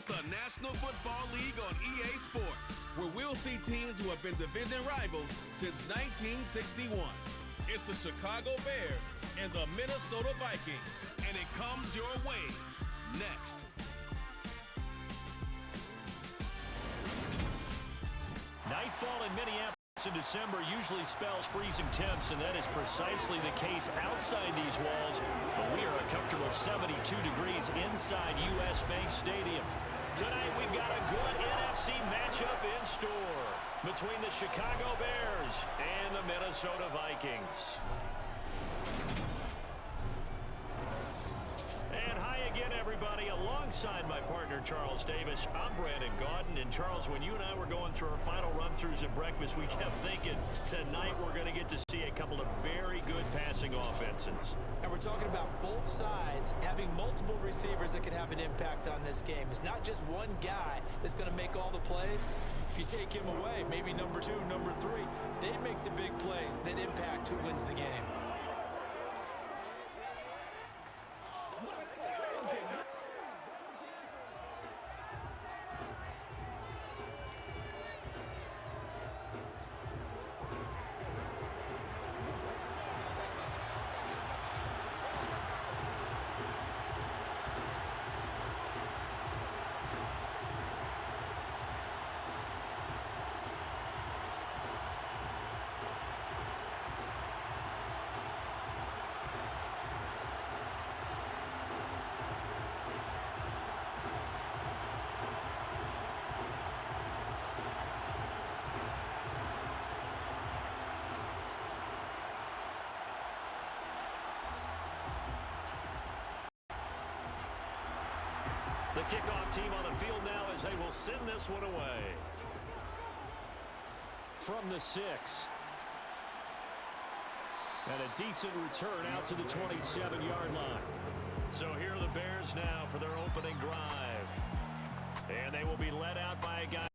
It's the National Football League on EA Sports, where we'll see teams who have been division rivals since 1961. It's the Chicago Bears and the Minnesota Vikings, and it comes your way next. Nightfall in Minneapolis in December usually spells freezing temps, and that is precisely the case outside these walls. But we are a comfortable 72 degrees inside U.S. Bank Stadium. Tonight we've got a good NFC matchup in store between the Chicago Bears and the Minnesota Vikings. And hi again, everybody. Alongside my partner, Charles Davis, I'm Brandon Gaudin. And Charles, when you and I were going through our final run-throughs at breakfast, we kept thinking tonight we're going to get to see a couple of very good passing offenses. And we're talking about both sides having multiple receivers that can have an impact on this game. It's not just one guy that's going to make all the plays. If you take him away, maybe number 2, number 3, they make the big plays that impact who wins the game. The kickoff team on the field now as they will send this one away. From the 6. And a decent return out to the 27-yard line. So here are the Bears now for their opening drive. And they will be led out by a guy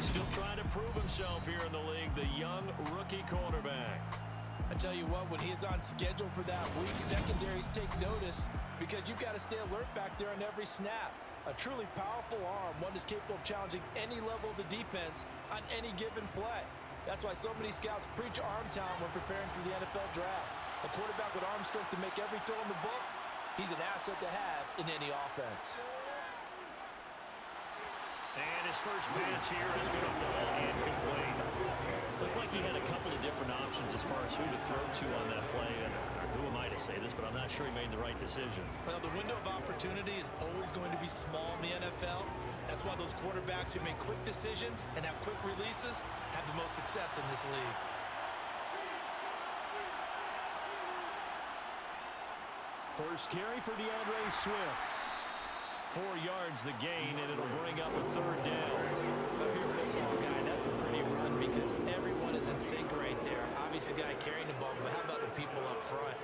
still trying to prove himself here in the league, the young rookie quarterback. I tell you what, when he's on schedule for that week, secondaries take notice because you've got to stay alert back there on every snap. A truly powerful arm, one that's capable of challenging any level of the defense on any given play. That's why so many scouts preach arm talent when preparing for the NFL draft. A quarterback with arm strength to make every throw in the book, he's an asset to have in any offense. And his first pass here is going to fall incomplete. Looked like he had a couple of different options as far as who to throw to on that play. And who am I to say this, but I'm not sure he made the right decision. Well, the window of opportunity is always going to be small in the NFL. That's why those quarterbacks who make quick decisions and have quick releases have the most success in this league. First carry for DeAndre Swift. 4 yards the gain, and it'll bring up a third down. If you're a football guy, that's a pretty run because everyone is in sync right there. Obviously, the guy carrying the ball, but how about the people up front?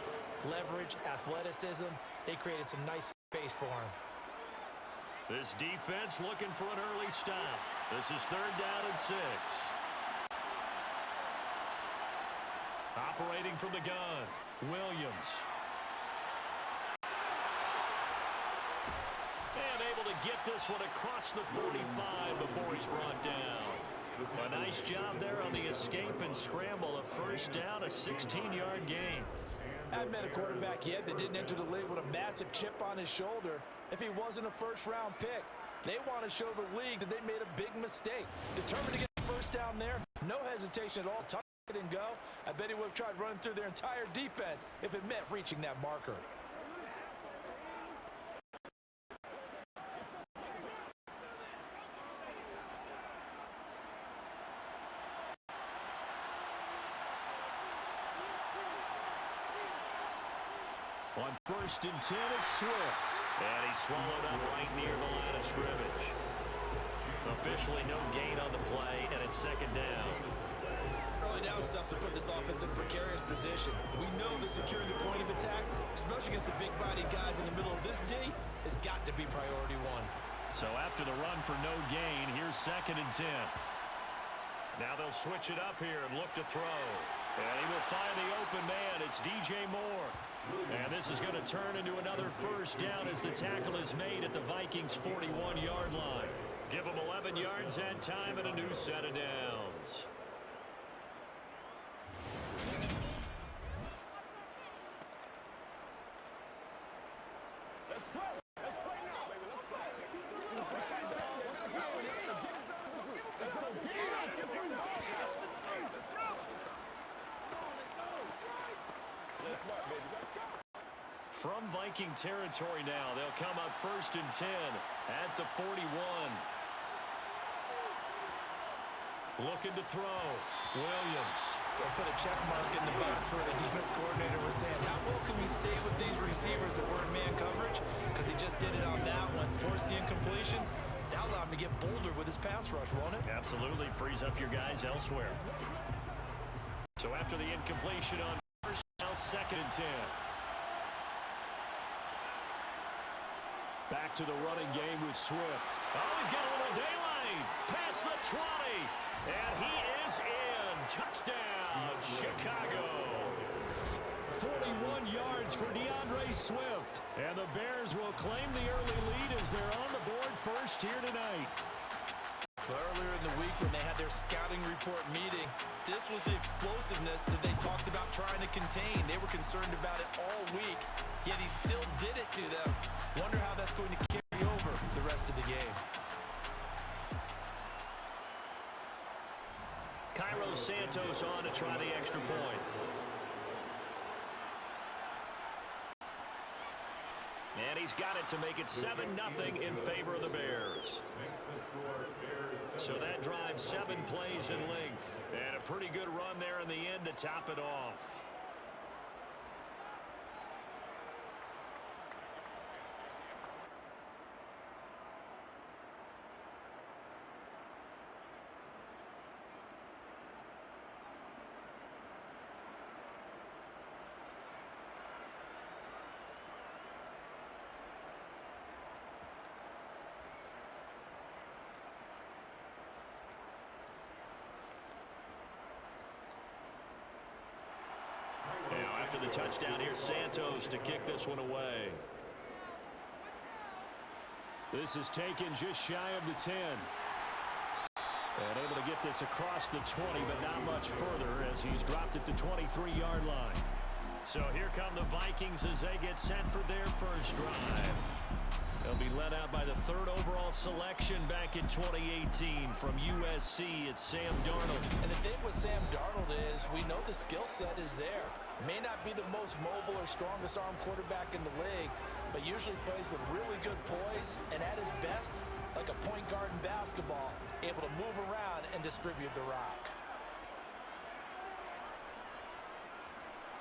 Leverage, athleticism, they created some nice space for him. This defense looking for an early stop. This is 3rd down and 6. Operating from the gun, Williams. And able to get this one across the 45 before he's brought down. A nice job there on the escape and scramble. A first down, a 16-yard gain. I haven't met a quarterback yet that didn't enter the league with a massive chip on his shoulder if he wasn't a first-round pick. They want to show the league that they made a big mistake. Determined to get the first down there, no hesitation at all. Tuck it and go. I bet he would have tried running through their entire defense if it meant reaching that marker. On 1st and 10, it's Swift. And he's swallowed up right near the line of scrimmage. Officially no gain on the play, and it's 2nd down. Early down stuff to put this offense in a precarious position. We know that securing the point of attack, especially against the big-bodied guys in the middle of this D, has got to be priority 1. So after the run for no gain, here's 2nd and 10. Now they'll switch it up here and look to throw. And he will find the open man. It's DJ Moore. And this is going to turn into another first down as the tackle is made at the Vikings' 41-yard line. Give them 11 yards that time and a new set of downs. From Viking territory now, they'll come up 1st and 10 at the 41. Looking to throw. Williams. They'll put a check mark in the box where the defense coordinator was saying, how well can we stay with these receivers if we're in man coverage? Because he just did it on that one. Force the incompletion. That allowed him to get bolder with his pass rush, won't it? Absolutely. Frees up your guys elsewhere. So after the incompletion on first, now 2nd and 10. Back to the running game with Swift. Oh, he's got a little daylight. Past the 20. And he is in. Touchdown, Chicago. 41 yards for DeAndre Swift. And the Bears will claim the early lead as they're on the board first here tonight. Well, earlier in the week when they had their scouting report meeting, this was the explosiveness that they talked about trying to contain. They were concerned about it all week, yet he still did it to them. Wonder how that's going to carry over the rest of the game. Cairo Santos on to try the extra point. And he's got it to make it 7-0 in favor of the Bears. So that drives 7 plays in length. And a pretty good run there in the end to top it off. Now after the touchdown, here's Santos to kick this one away. This is taken just shy of the 10. And able to get this across the 20, but not much further as he's dropped it to 23-yard line. So here come the Vikings as they get set for their first drive. They'll be led out by the 3rd overall selection back in 2018 from USC. It's Sam Darnold. And the thing with Sam Darnold is we know the skill set is there. May not be the most mobile or strongest arm quarterback in the league, but usually plays with really good poise and at his best, like a point guard in basketball, able to move around and distribute the rock.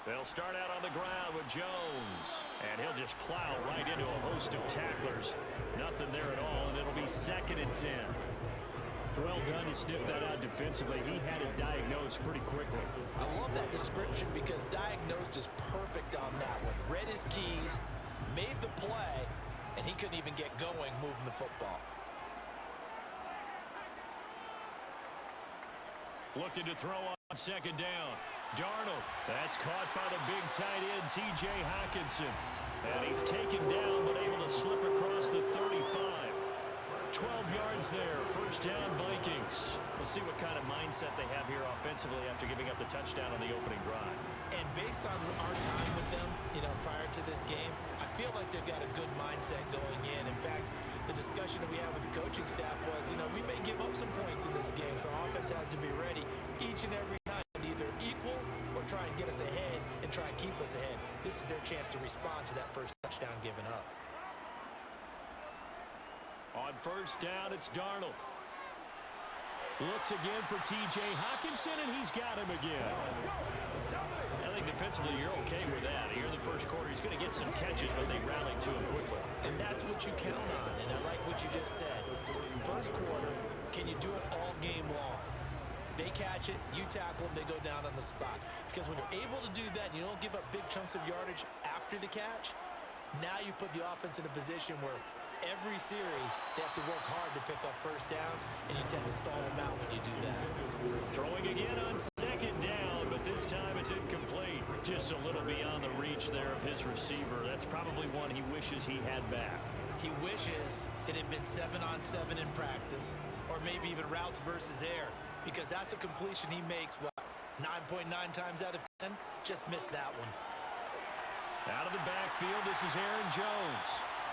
They'll start out on the ground with Jones. And he'll just plow right into a host of tacklers. Nothing there at all, and it'll be 2nd and 10. Well done to sniff that out defensively. He had it diagnosed pretty quickly. I love that description because diagnosed is perfect on that one. Read his keys, made the play, and he couldn't even get going moving the football. Looking to throw on 2nd down. Darnold, that's caught by the big tight end, T.J. Hockenson. And he's taken down, but able to slip across the 35. 12 yards there, 1st down Vikings. We'll see what kind of mindset they have here offensively after giving up the touchdown on the opening drive. And based on our time with them, prior to this game, I feel like they've got a good mindset going in. In fact, the discussion that we had with the coaching staff was, we may give up some points in this game, so our offense has to be ready each and every time, either equal or try and get us ahead and try and keep us ahead. This is their chance to respond to that first touchdown given up. On 1st down, it's Darnold. Looks again for T.J. Hockenson, and he's got him again. I think defensively you're okay with that. Here in the first quarter, he's going to get some catches, but they rallied to him quickly. And that's what you count on, and I like what you just said. First quarter, can you do it all game long? They catch it, you tackle them, they go down on the spot. Because when you're able to do that, and you don't give up big chunks of yardage after the catch, now you put the offense in a position where every series they have to work hard to pick up first downs, and you tend to stall them out when you do that. Throwing again on 2nd down, but this time it's incomplete. Just a little beyond the reach there of his receiver. That's probably one he wishes he had back. He wishes it had been 7-on-7 in practice, or maybe even routes versus air, because that's a completion he makes, what, 9.9 times out of 10? Just missed that one. Out of the backfield, this is Aaron Jones.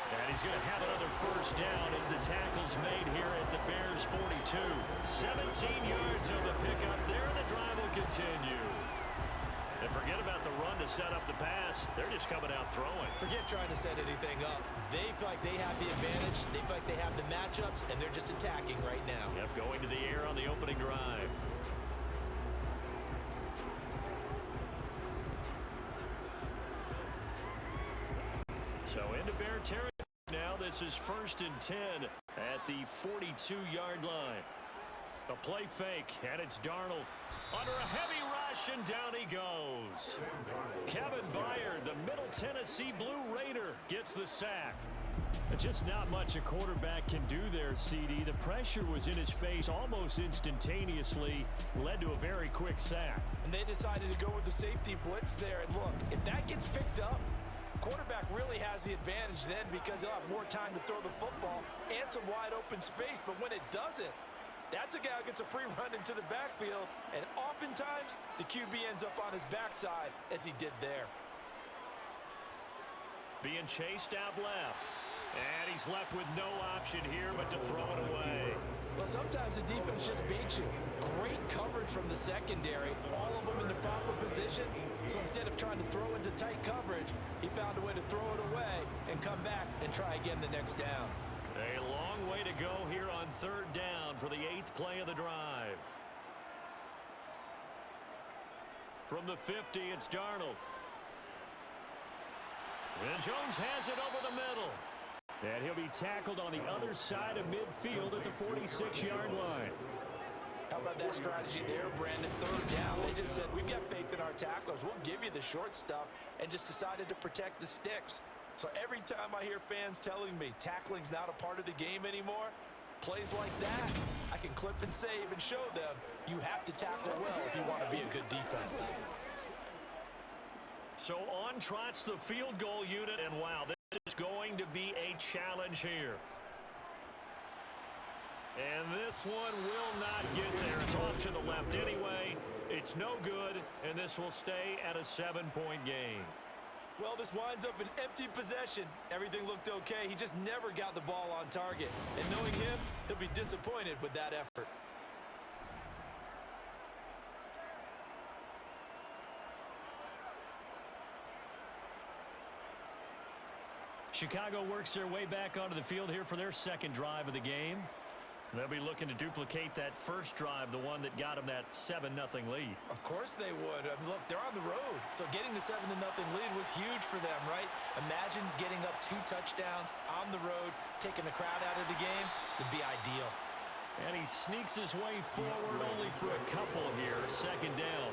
And he's going to have another first down as the tackle's made here at the Bears' 42. 17 yards on the pickup there, and the drive will continue. And forget about the run to set up the pass. They're just coming out throwing. Forget trying to set anything up. They feel like they have the advantage. They feel like they have the matchups, and they're just attacking right now. Yep, going to the air on the opening drive. So into Bear territory now. This is 1st and 10 at the 42-yard line. A play fake, and it's Darnold under a heavy rush, and down he goes. Kevin Byard, the Middle Tennessee Blue Raider, gets the sack. Just not much a quarterback can do there, CD. The pressure was in his face almost instantaneously, led to a very quick sack. And they decided to go with the safety blitz there. And look, if that gets picked up, quarterback really has the advantage then because he'll have more time to throw the football and some wide open space. But when it doesn't, that's a guy who gets a free run into the backfield, and oftentimes the QB ends up on his backside as he did there. Being chased out left, and he's left with no option here but to throw it away. Well, sometimes the defense just beats you. Great coverage from the secondary, all of them in the proper position. So instead of trying to throw into tight coverage, he found a way to throw it away and come back and try again the next down. A long way to go here on 3rd down for the 8th play of the drive. From the 50, it's Darnold. And Jones has it over the middle. And he'll be tackled on the other side of midfield at the 46-yard line. How about that strategy there, Brandon? 3rd down. They just said, we've got faith in our tacklers. We'll give you the short stuff, and just decided to protect the sticks. So every time I hear fans telling me tackling's not a part of the game anymore, plays like that, I can clip and save and show them you have to tackle well if you want to be a good defense. So on trots the field goal unit, and wow, this is going to be a challenge here. And this one will not get there. It's off to the left anyway. It's no good, and this will stay at a 7-point game. Well, this winds up an empty possession. Everything looked okay. He just never got the ball on target. And knowing him, he'll be disappointed with that effort. Chicago works their way back onto the field here for their 2nd drive of the game. They'll be looking to duplicate that first drive, the one that got them that 7-0 lead. Of course they would. I mean, look, they're on the road. So getting the 7-0 lead was huge for them, right? Imagine getting up 2 touchdowns on the road, taking the crowd out of the game. Would be ideal. And he sneaks his way forward only for a couple here. 2nd down.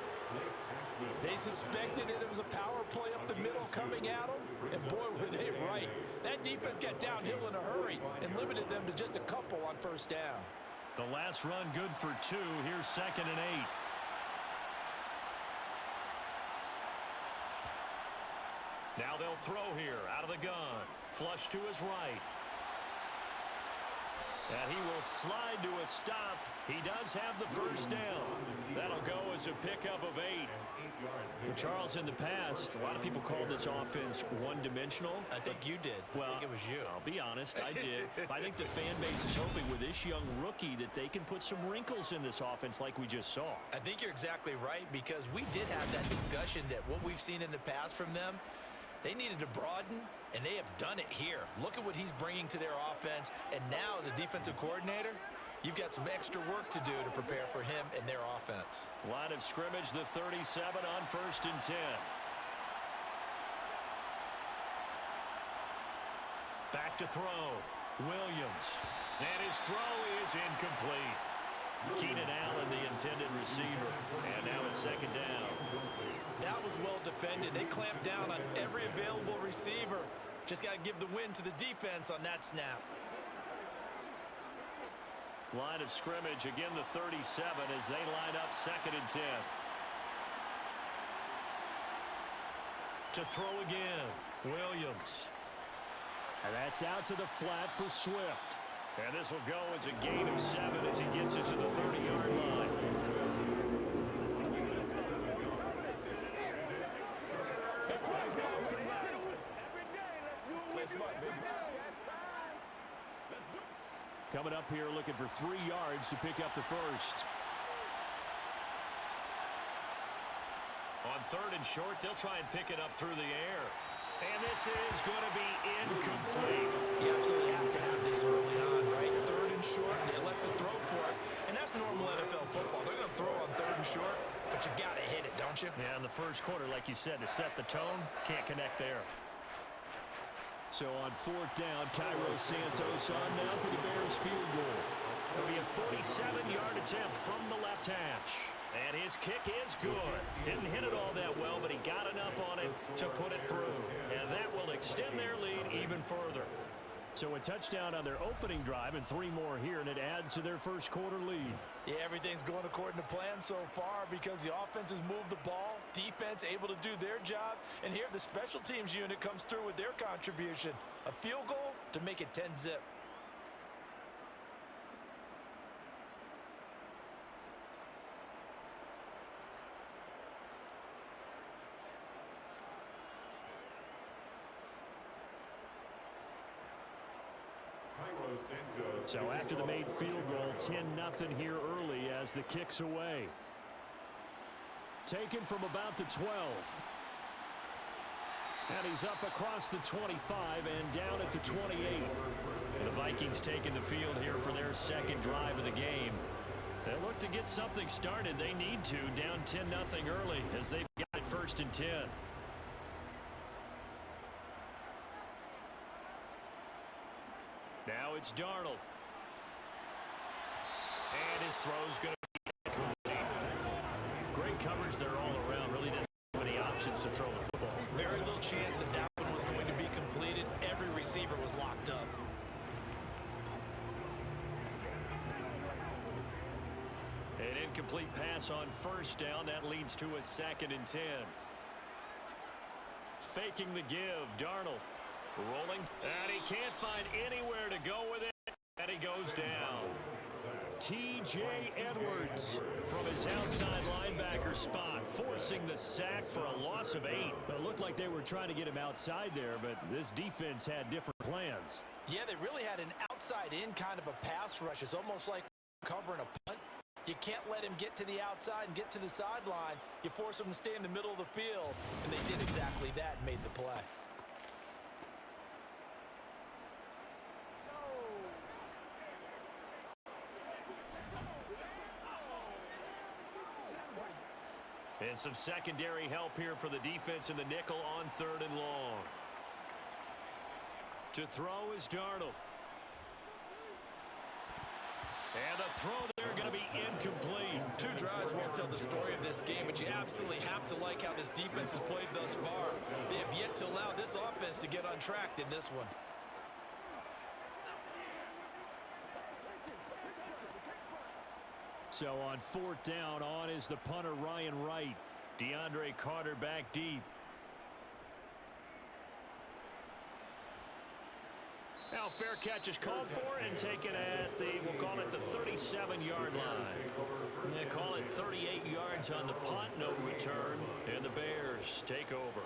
They suspected it was a power play up the middle coming at them, and boy, were they right. That defense got downhill in a hurry and limited them to just a couple on 1st down. The last run good for 2. Here's 2nd and 8. Now they'll throw here out of the gun. Flush to his right. And he will slide to a stop. He does have the first down. That'll go as a pickup of 8. Charles, in the past, a lot of people called this offense one-dimensional. I think you did. Well, I think it was you. I'll be honest, I did. I think the fan base is hoping with this young rookie that they can put some wrinkles in this offense like we just saw. I think you're exactly right, because we did have that discussion that what we've seen in the past from them, they needed to broaden, and they have done it here. Look at what he's bringing to their offense, and now as a defensive coordinator, you've got some extra work to do to prepare for him and their offense. Line of scrimmage, the 37 on 1st and 10. Back to throw. Williams. And his throw is incomplete. Keenan Allen, the intended receiver. And now it's 2nd down. That was well defended. They clamped down on every available receiver. Just got to give the win to the defense on that snap. Line of scrimmage, again the 37 as they line up 2nd and 10. To throw again, Williams. And that's out to the flat for Swift. And this will go as a gain of 7 as he gets it to the 30-yard line. Coming up here looking for 3 yards to pick up the first. On 3rd and short, they'll try and pick it up through the air. And this is going to be incomplete. You absolutely have to have this early on, right? 3rd and short, they elect to throw for it. And that's normal NFL football. They're going to throw on 3rd and short, but you've got to hit it, don't you? Yeah, in the first quarter, like you said, to set the tone, can't connect there. So on 4th down, Cairo Santos on now for the Bears field goal. It'll be a 47-yard attempt from the left hash. And his kick is good. Didn't hit it all that well, but he got enough on it to put it through. And that will extend their lead even further. So a touchdown on their opening drive and 3 more here, and it adds to their first quarter lead. Yeah, everything's going according to plan so far because the offense has moved the ball, defense able to do their job, and here the special teams unit comes through with their contribution. A field goal to make it 10-zip. So after the made field goal, 10-0 here early as the kick's away. Taken from about the 12. And he's up across the 25 and down at the 28. The Vikings taking the field here for their second drive of the game. They look to get something started. They need to, down 10-0 early as they've got it 1st and 10. Now it's Darnold. And his throw's going to be complete. Great coverage there all around. Really didn't have any options to throw the football. Very little chance that that one was going to be completed. Every receiver was locked up. An incomplete pass on 1st down. That leads to a 2nd and 10. Faking the give. Darnold. Rolling, and he can't find anywhere to go with it, and he goes down. T.J. Edwards from his outside linebacker spot, forcing the sack for a loss of 8. It looked like they were trying to get him outside there, but this defense had different plans. Yeah, they really had an outside-in kind of a pass rush. It's almost like covering a punt. You can't let him get to the outside and get to the sideline. You force him to stay in the middle of the field, and they did exactly that and made the play. And some secondary help here for the defense in the nickel on 3rd and long. To throw is Darnold. And the throw there going to be incomplete. 2 drives won't tell the story of this game, but you absolutely have to like how this defense has played thus far. They have yet to allow this offense to get untracked in this one. So on 4th down, on is the punter Ryan Wright. DeAndre Carter back deep. Now fair catch is called for and taken at the, we'll call it the 37-yard line. They call it 38 yards on the punt, no return, and the Bears take over.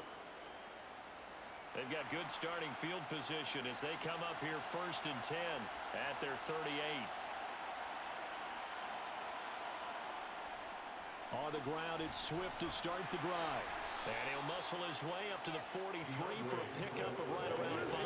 They've got good starting field position as they come up here 1st and 10 at their 38. On the ground, it's Swift to start the drive. And he'll muscle his way up to the 43 for a pickup of right around 5.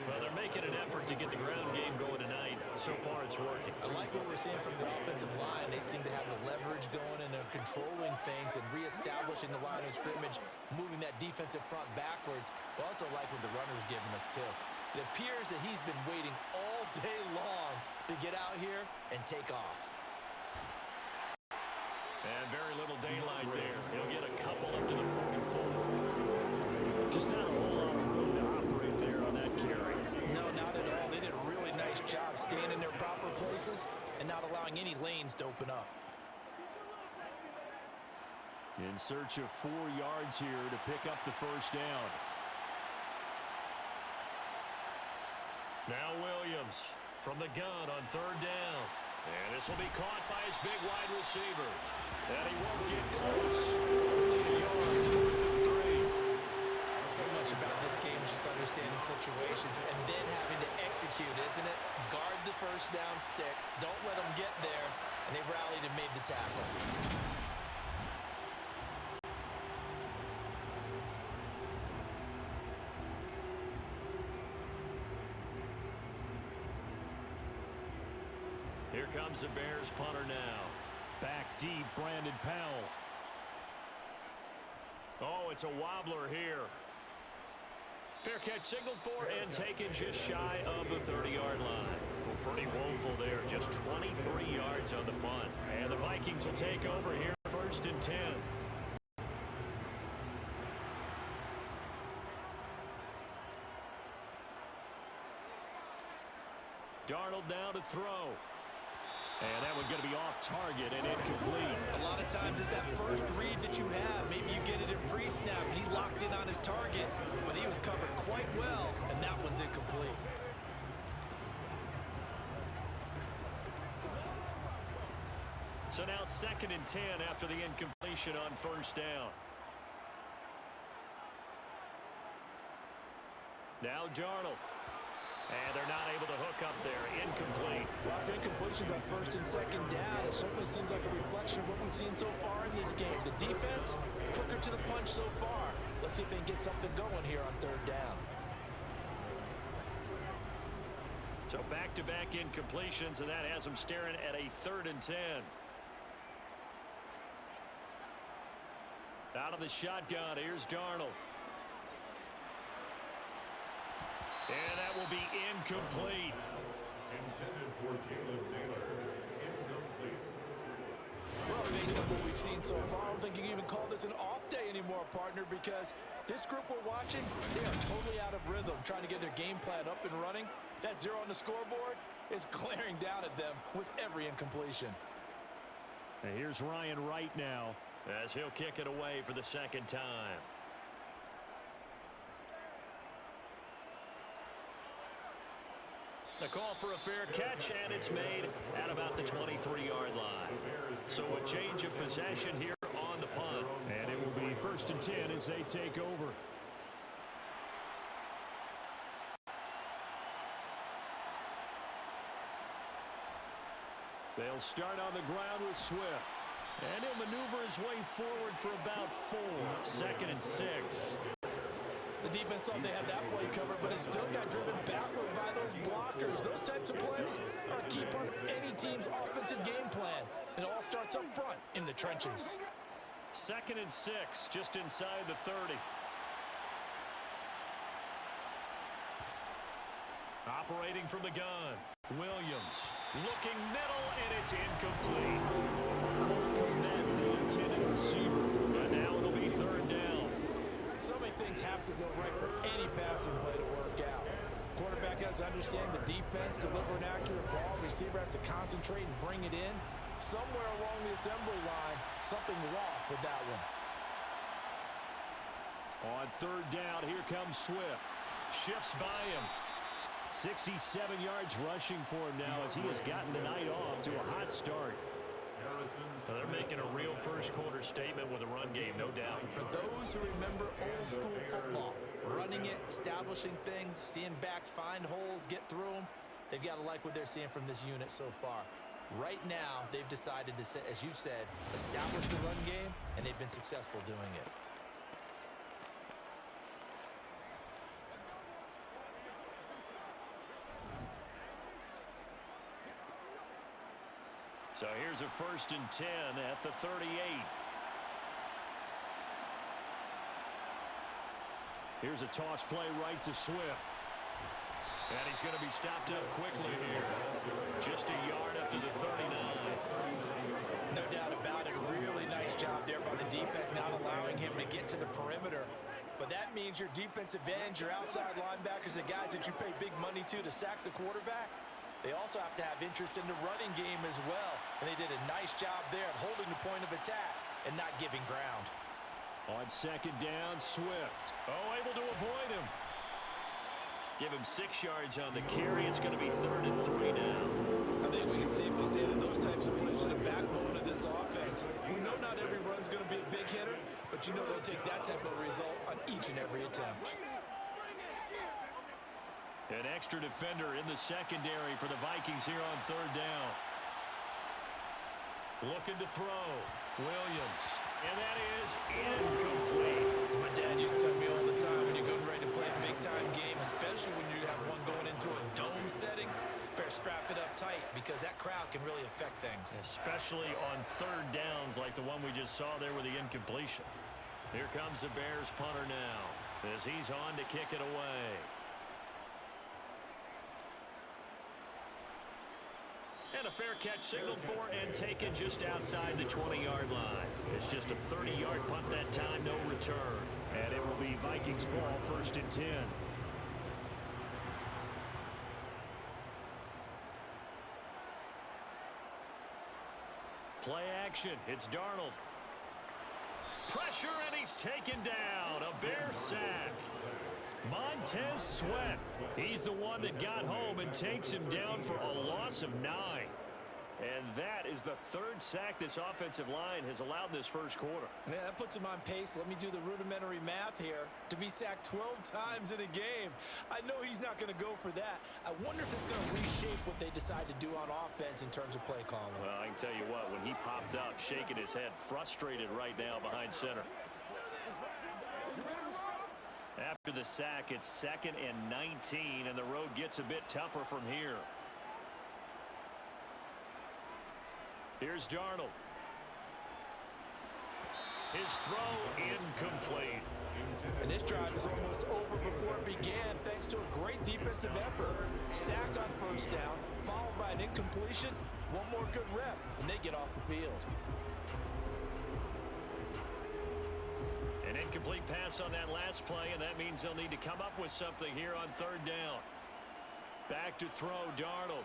Well, they're making an effort to get the ground game going tonight. So far, it's working. I like what we're seeing from the offensive line. They seem to have the leverage going and they're controlling things and reestablishing the line of scrimmage, moving that defensive front backwards. But also like what the runner's giving us, too. It appears that he's been waiting all day long to get out here and take off. And very little daylight there. He'll get a couple up to the 44. Just not a whole lot of room to operate there on that carry. No, not at all. They did a really nice job staying in their proper places and not allowing any lanes to open up. In search of 4 yards here to pick up the first down. Now Williams from the gun on 3rd down. And this will be caught by his big wide receiver. And he won't get close. Only a yard, 4th and 3. So much about this game is just understanding situations and then having to execute, isn't it? Guard the first down sticks. Don't let them get there. And they rallied and made the tackle. Here comes the Bears punter now. Back deep, Brandon Powell. Oh, it's a wobbler here. Fair catch signaled for and taken just shy of the 30-yard line. Well, pretty woeful there. Just 23 yards on the punt. And the Vikings will take over here, 1st and 10. Darnold now to throw. And that one's going to be off target and incomplete. A lot of times it's that first read that you have. Maybe you get it in pre-snap, and he locked in on his target, but he was covered quite well, and that one's incomplete. So now 2nd and 10 after the incompletion on 1st down. Now Darnold. And they're not able to hook up there. Incomplete. Well, if incompletions on 1st and 2nd down, it certainly seems like a reflection of what we've seen so far in this game. The defense, quicker to the punch so far. Let's see if they can get something going here on 3rd down. So back-to-back incompletions, and that has them staring at a 3rd and 10. Out of the shotgun, here's Darnold. And that will be incomplete. Intended for Caleb Naylor. Incomplete. Well, based on what we've seen so far, I don't think you can even call this an off day anymore, partner, because this group we're watching, they are totally out of rhythm, trying to get their game plan up and running. That 0 on the scoreboard is glaring down at them with every incompletion. And here's Ryan Wright now, as he'll kick it away for the 2nd time. The call for a fair catch, and it's made at about the 23-yard line. So a change of possession here on the punt. And it will be 1st and 10 as they take over. They'll start on the ground with Swift. And he'll maneuver his way forward for about 4. 2nd and 6. The defense thought they had that play covered, but it still got driven backward by those blockers. Those types of plays are a key part of any team's offensive game plan. It all starts up front in the trenches. 2nd and 6, just inside the 30. Operating from the gun, Williams looking middle, and it's incomplete. Command the intended receiver, but now it'll be 3rd down. So many things have to go right for any passing play to work out. Quarterback has to understand the defense, deliver an accurate ball. Receiver has to concentrate and bring it in. Somewhere along the assembly line, something was off with that one. On 3rd down, here comes Swift. Shifts by him. 67 yards rushing for him now as he has gotten the night off to a hot start. They're making a real first-quarter statement with a run game, no doubt. For those who remember old-school football, running it, establishing things, seeing backs find holes, get through them, they've got to like what they're seeing from this unit so far. Right now, they've decided to, as you said, establish the run game, and they've been successful doing it. So here's a 1st and 10 at the 38. Here's a toss play right to Swift. And he's going to be stopped up quickly here. Just a yard up to the 39. No doubt about it. Really nice job there by the defense, not allowing him to get to the perimeter. But that means your defensive ends, your outside linebackers, the guys that you pay big money to sack the quarterback, they also have to have interest in the running game as well. And they did a nice job there of holding the point of attack and not giving ground. On second down, Swift. Oh, able to avoid him. Give him 6 yards on the carry. It's going to be 3rd and 3 now. I think we can safely say that those types of plays are the backbone of this offense. We know not every run's going to be a big hitter, but you know they'll take that type of result on each and every attempt. An extra defender in the secondary for the Vikings here on 3rd down. Looking to throw. Williams. And that is incomplete. As my dad used to tell me all the time, when you're getting ready to play a big-time game, especially when you have one going into a dome setting, better strap it up tight because that crowd can really affect things. Especially on 3rd downs like the one we just saw there with the incompletion. Here comes the Bears punter now as he's on to kick it away. And a fair catch signaled for and taken just outside the 20-yard line. It's just a 30-yard punt that time, no return. And it will be Vikings ball, 1st and 10. Play action. It's Darnold. Pressure, and he's taken down. A Bear sack. Montez Sweat. He's the one that got home and takes him down for a loss of 9. And that is the 3rd sack this offensive line has allowed this first quarter. Yeah, that puts him on pace. Let me do the rudimentary math here. To be sacked 12 times in a game, I know he's not going to go for that. I wonder if it's going to reshape what they decide to do on offense in terms of play calling. Well, I can tell you what, when he popped up, shaking his head, frustrated right now behind center. After the sack, it's 2nd and 19, and the road gets a bit tougher from here. Here's Darnold. His throw incomplete. And this drive is almost over before it began thanks to a great defensive effort. Sacked on 1st down, followed by an incompletion. One more good rep, and they get off the field. An incomplete pass on that last play, and that means they'll need to come up with something here on 3rd down. Back to throw, Darnold.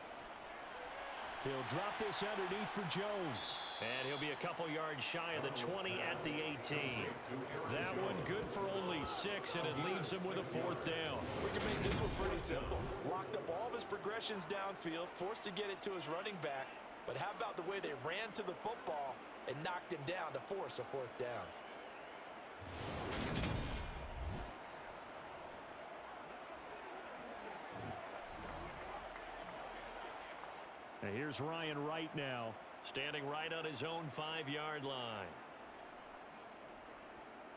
He'll drop this underneath for Jones. And he'll be a couple yards shy of the 20 at the 18. That one good for only 6, and it leaves him with a 4th down. We can make this one pretty simple. Locked up all of his progressions downfield, forced to get it to his running back. But how about the way they ran to the football and knocked him down to force a 4th down? And here's Ryan Wright now, standing right on his own 5-yard line.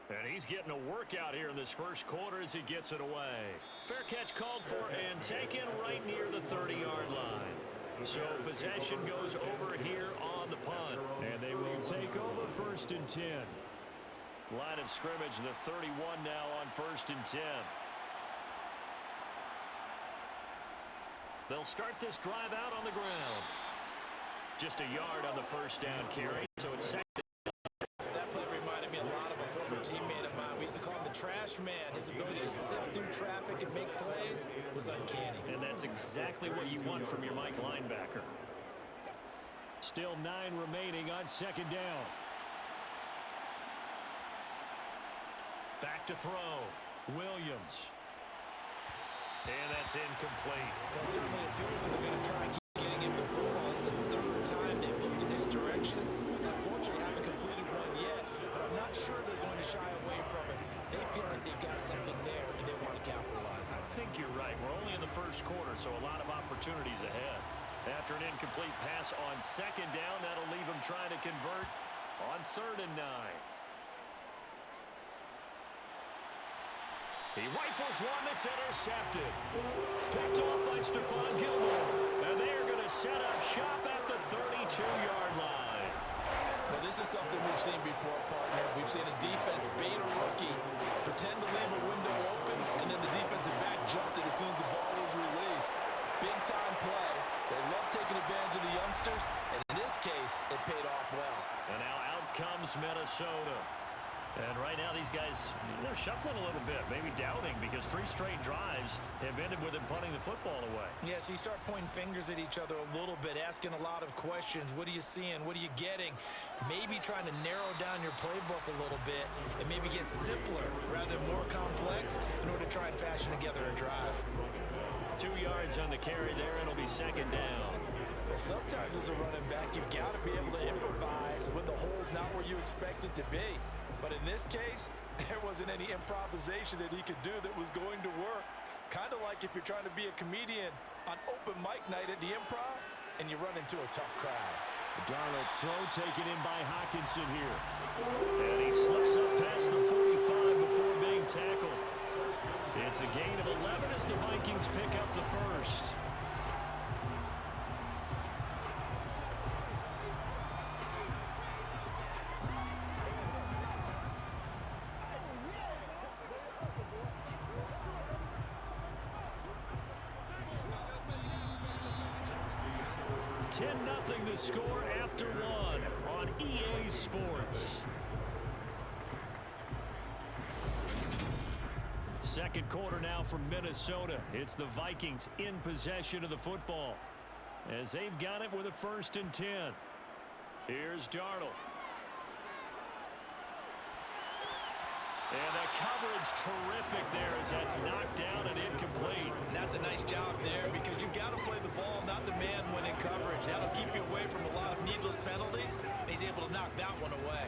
And he's getting a workout here in this first quarter as he gets it away. Fair catch called for and taken right near the 30-yard line. So possession goes over here on the punt. And they will take over 1st and 10. Line of scrimmage, the 31 now on 1st and 10. They'll start this drive out on the ground. Just a yard on the 1st down carry, so it's 2nd. That play reminded me a lot of a former teammate of mine. We used to call him the trash man. His ability to sift through traffic and make plays was uncanny. And that's exactly what you want from your Mike linebacker. Still 9 remaining on 2nd down. Back to throw. Williams. And that's incomplete. Well, it certainly appears that they're going to try and keep getting him the football. It's the 3rd time they've looked in his direction. Unfortunately, haven't completed one yet, but I'm not sure they're going to shy away from it. They feel like they've got something there, and they want to capitalize on it. I think you're right. We're only in the first quarter, so a lot of opportunities ahead. After an incomplete pass on 2nd down, that'll leave them trying to convert on 3rd and 9. He rifles one that's intercepted. Picked off by Stephon Gilmore. And they're going to set up shop at the 32-yard line. Well, this is something we've seen before, partner. We've seen a defense bait a rookie, pretend to leave a window open, and then the defensive back jumped it as soon as the ball was released. Big-time play. They love taking advantage of the youngsters, and in this case, it paid off well. And now out comes Minnesota. And right now these guys, they're shuffling a little bit, maybe doubting, because 3 straight drives have ended with them punting the football away. Yeah, so you start pointing fingers at each other a little bit, asking a lot of questions. What are you seeing? What are you getting? Maybe trying to narrow down your playbook a little bit and maybe get simpler rather than more complex in order to try and fashion together a drive. 2 yards on the carry there, and it'll be 2nd down. Well, sometimes as a running back, you've got to be able to improvise when the hole's not where you expect it to be. But in this case, there wasn't any improvisation that he could do that was going to work. Kind of like if you're trying to be a comedian on open mic night at the Improv and you run into a tough crowd. Darnold's throw taken in by Hockenson here. And he slips up past the 45 before being tackled. It's a gain of 11 as the Vikings pick up the first. Nothing to score after 1 on EA Sports. Second quarter now from Minnesota. It's the Vikings in possession of the football as they've got it with a 1st and 10. Here's Darnold. And the coverage terrific there as that's knocked down and incomplete. And that's a nice job there because you've got to play the ball, not the man when in coverage. That'll keep you away from a lot of needless penalties, and he's able to knock that one away.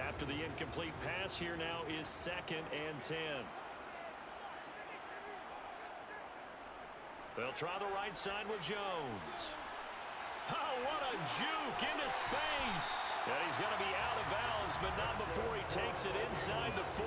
After the incomplete pass, here now is 2nd and 10. They'll try the right side with Jones. Oh, what a juke into space. And he's going to be out of bounds, but not before he takes it inside the 40.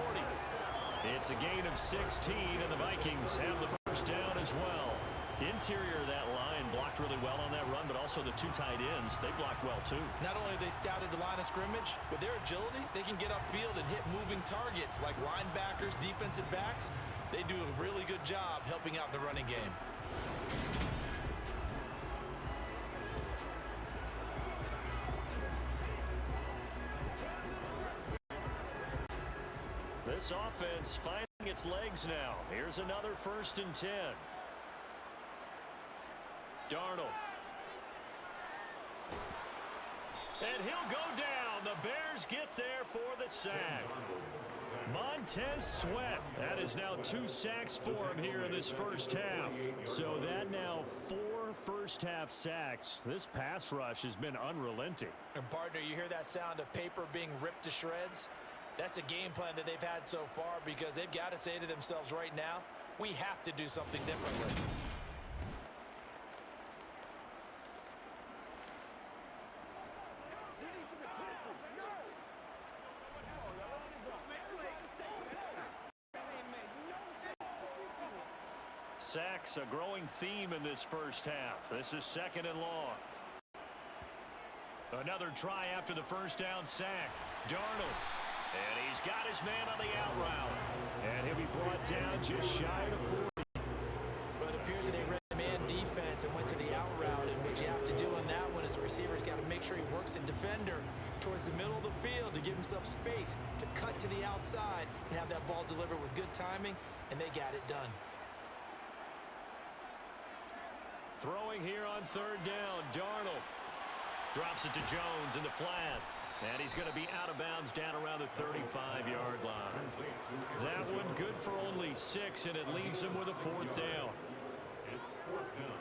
It's a gain of 16, and the Vikings have the 1st down as well. Interior of that line blocked really well on that run, but also the 2 tight ends, they blocked well too. Not only have they scouted the line of scrimmage, with their agility, they can get upfield and hit moving targets like linebackers, defensive backs. They do a really good job helping out in the running game. This offense finding its legs now. Here's another 1st and 10. Darnold. And he'll go down. The Bears get there for the sack. Montez Sweat. That is now 2 sacks for him here in this 1st half. So that now 4 first-half sacks. This pass rush has been unrelenting. And partner, you hear that sound of paper being ripped to shreds? That's the game plan that they've had so far because they've got to say to themselves right now, we have to do something differently. Sacks, a growing theme in this 1st half. This is 2nd and long. Another try after the 1st down sack. Darnold. And he's got his man on the out route. And he'll be brought down just shy of 40. But it appears that they read man defense and went to the out route. And what you have to do on that one is the receiver's got to make sure he works the defender towards the middle of the field to give himself space to cut to the outside and have that ball delivered with good timing. And they got it done. Throwing here on 3rd down. Darnold drops it to Jones in the flat. And he's going to be out of bounds down around the 35-yard line. That one good for only 6, and it leaves him with a 4th down. It's 4th down.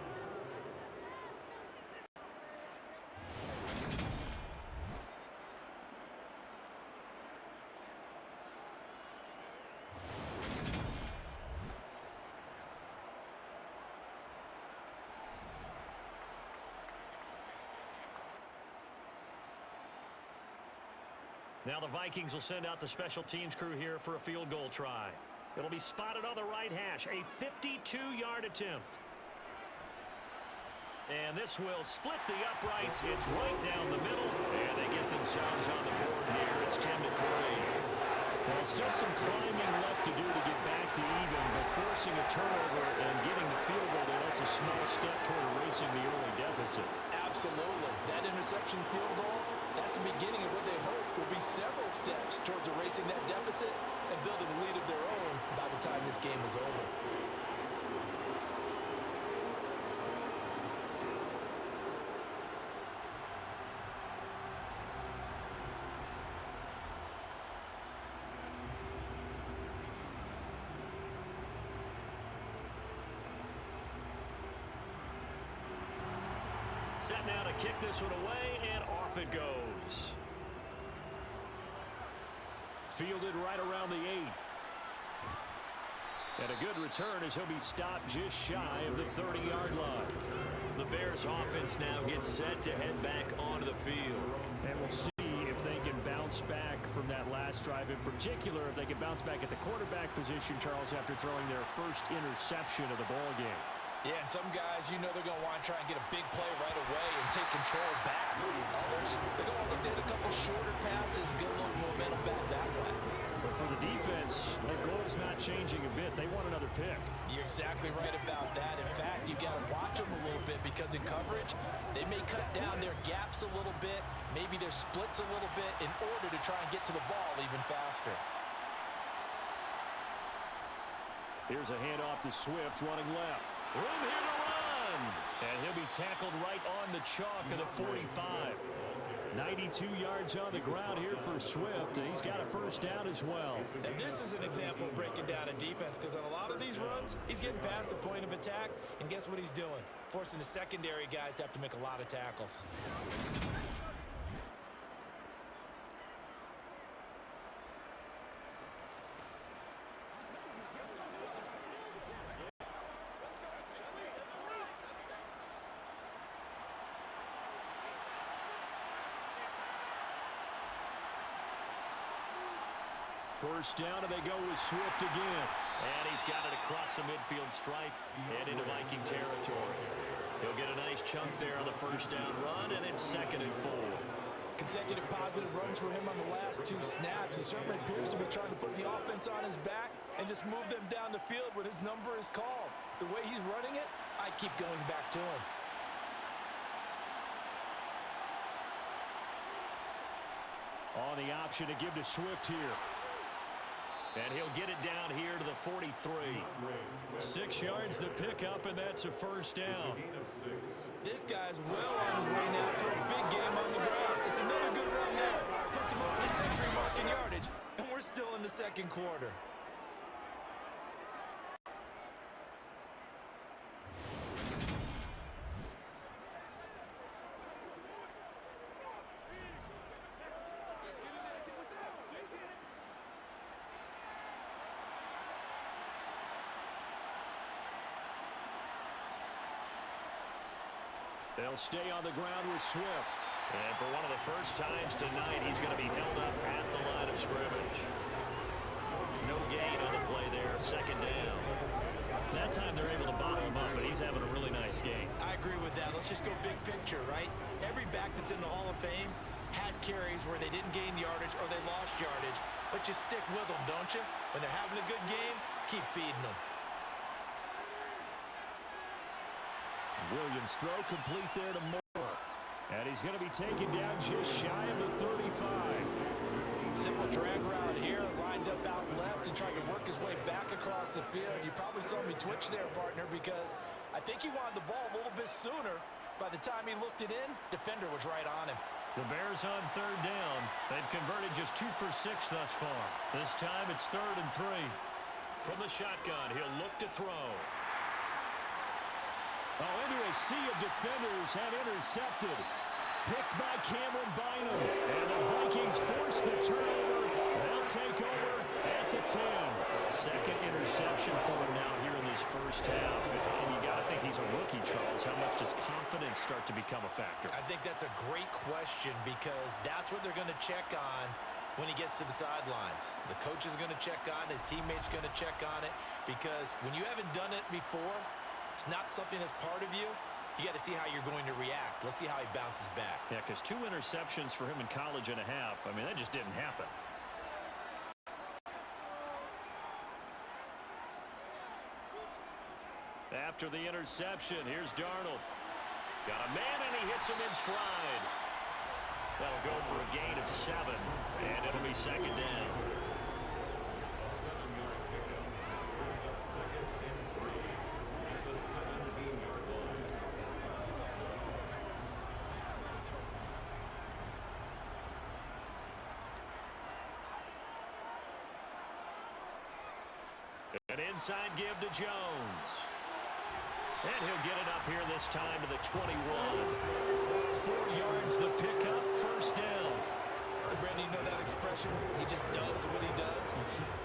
Now the Vikings will send out the special teams crew here for a field goal try. It'll be spotted on the right hash, a 52-yard attempt. And this will split the uprights. It's right down the middle, and they get themselves on the board here. It's 10-3. Well, still some climbing left to do to get back to even, but forcing a turnover and getting the field goal there, that's a small step toward erasing the early deficit. Absolutely. That interception field goal, that's the beginning of what they hope will be several steps towards erasing that deficit and building a lead of their own by the time this game is over. Set now to kick this one away, and off it goes. Fielded right around the 8. And a good return as he'll be stopped just shy of the 30-yard line. The Bears offense now gets set to head back onto the field. And we'll see if they can bounce back from that last drive. In particular, if they can bounce back at the quarterback position, Charles, after throwing their first interception of the ball game. Yeah, and some guys, you know they're going to want to try and get a big play right away and take control back. Others, they're going to look at a couple shorter passes, get a little momentum back that way. But for the defense, the goal's not changing a bit. They want another pick. You're exactly right about that. In fact, you got to watch them a little bit because in coverage, they may cut down their gaps a little bit, maybe their splits a little bit in order to try and get to the ball even faster. Here's a handoff to Swift running left. Room here to run. And he'll be tackled right on the chalk of the 45. 92 yards on the ground here for Swift, and he's got a first down as well. Now this is an example of breaking down a defense because on a lot of these runs, he's getting past the point of attack, and guess what he's doing? Forcing the secondary guys to have to make a lot of tackles. First down, and they go with Swift again. And he's got it across the midfield stripe and into Viking territory. He'll get a nice chunk there on the first down run, and it's 2nd and 4. Consecutive positive runs for him on the last 2 snaps. He certainly appears to be trying to put the offense on his back and just move them down the field when his number is called. The way he's running it, I keep going back to him. On the option to give to Swift here. And he'll get it down here to the 43. 6 yards the pickup, and that's a first down. This guy's well on his way now to a big game on the ground. It's another good run there. Puts him over the century mark in yardage, and we're still in the second quarter. They'll stay on the ground with Swift. And for one of the first times tonight, he's going to be held up at the line of scrimmage. No gain on the play there, 2nd down. That time they're able to bottle him up, but he's having a really nice game. I agree with that. Let's just go big picture, right? Every back that's in the Hall of Fame had carries where they didn't gain yardage or they lost yardage, but you stick with them, don't you? When they're having a good game, keep feeding them. Williams throw complete there to Moore. And he's going to be taken down just shy of the 35. Simple drag route here, lined up out left and tried to work his way back across the field. You probably saw me twitch there, partner, because I think he wanted the ball a little bit sooner. By the time he looked it in, defender was right on him. The Bears on 3rd down. They've converted just 2 for 6 thus far. This time it's 3rd and 3. From the shotgun, he'll look to throw. Oh, into a sea of defenders and intercepted. Picked by Cameron Bynum. And the Vikings force the turnover. They'll take over at the 10. 2nd interception for him now here in this first half. And you got to think he's a rookie, Charles. How much does confidence start to become a factor? I think that's a great question because that's what they're going to check on when he gets to the sidelines. The coach is going to check on it. His teammates going to check on it because when you haven't done it before, it's not something that's part of you. You got to see how you're going to react. Let's see how he bounces back. Yeah, because 2 interceptions for him in college and a half. I mean, that just didn't happen. After the interception, here's Darnold. Got a man, and he hits him in stride. That'll go for a gain of 7, and it'll be second down. A 7-yard pickup. Brings up second and 3 at the 17-yard line. An inside give to Jones. And he'll get it up here this time to the 21. 4 yards the pickup, first down. Brandon, you know that expression? He just does what he does.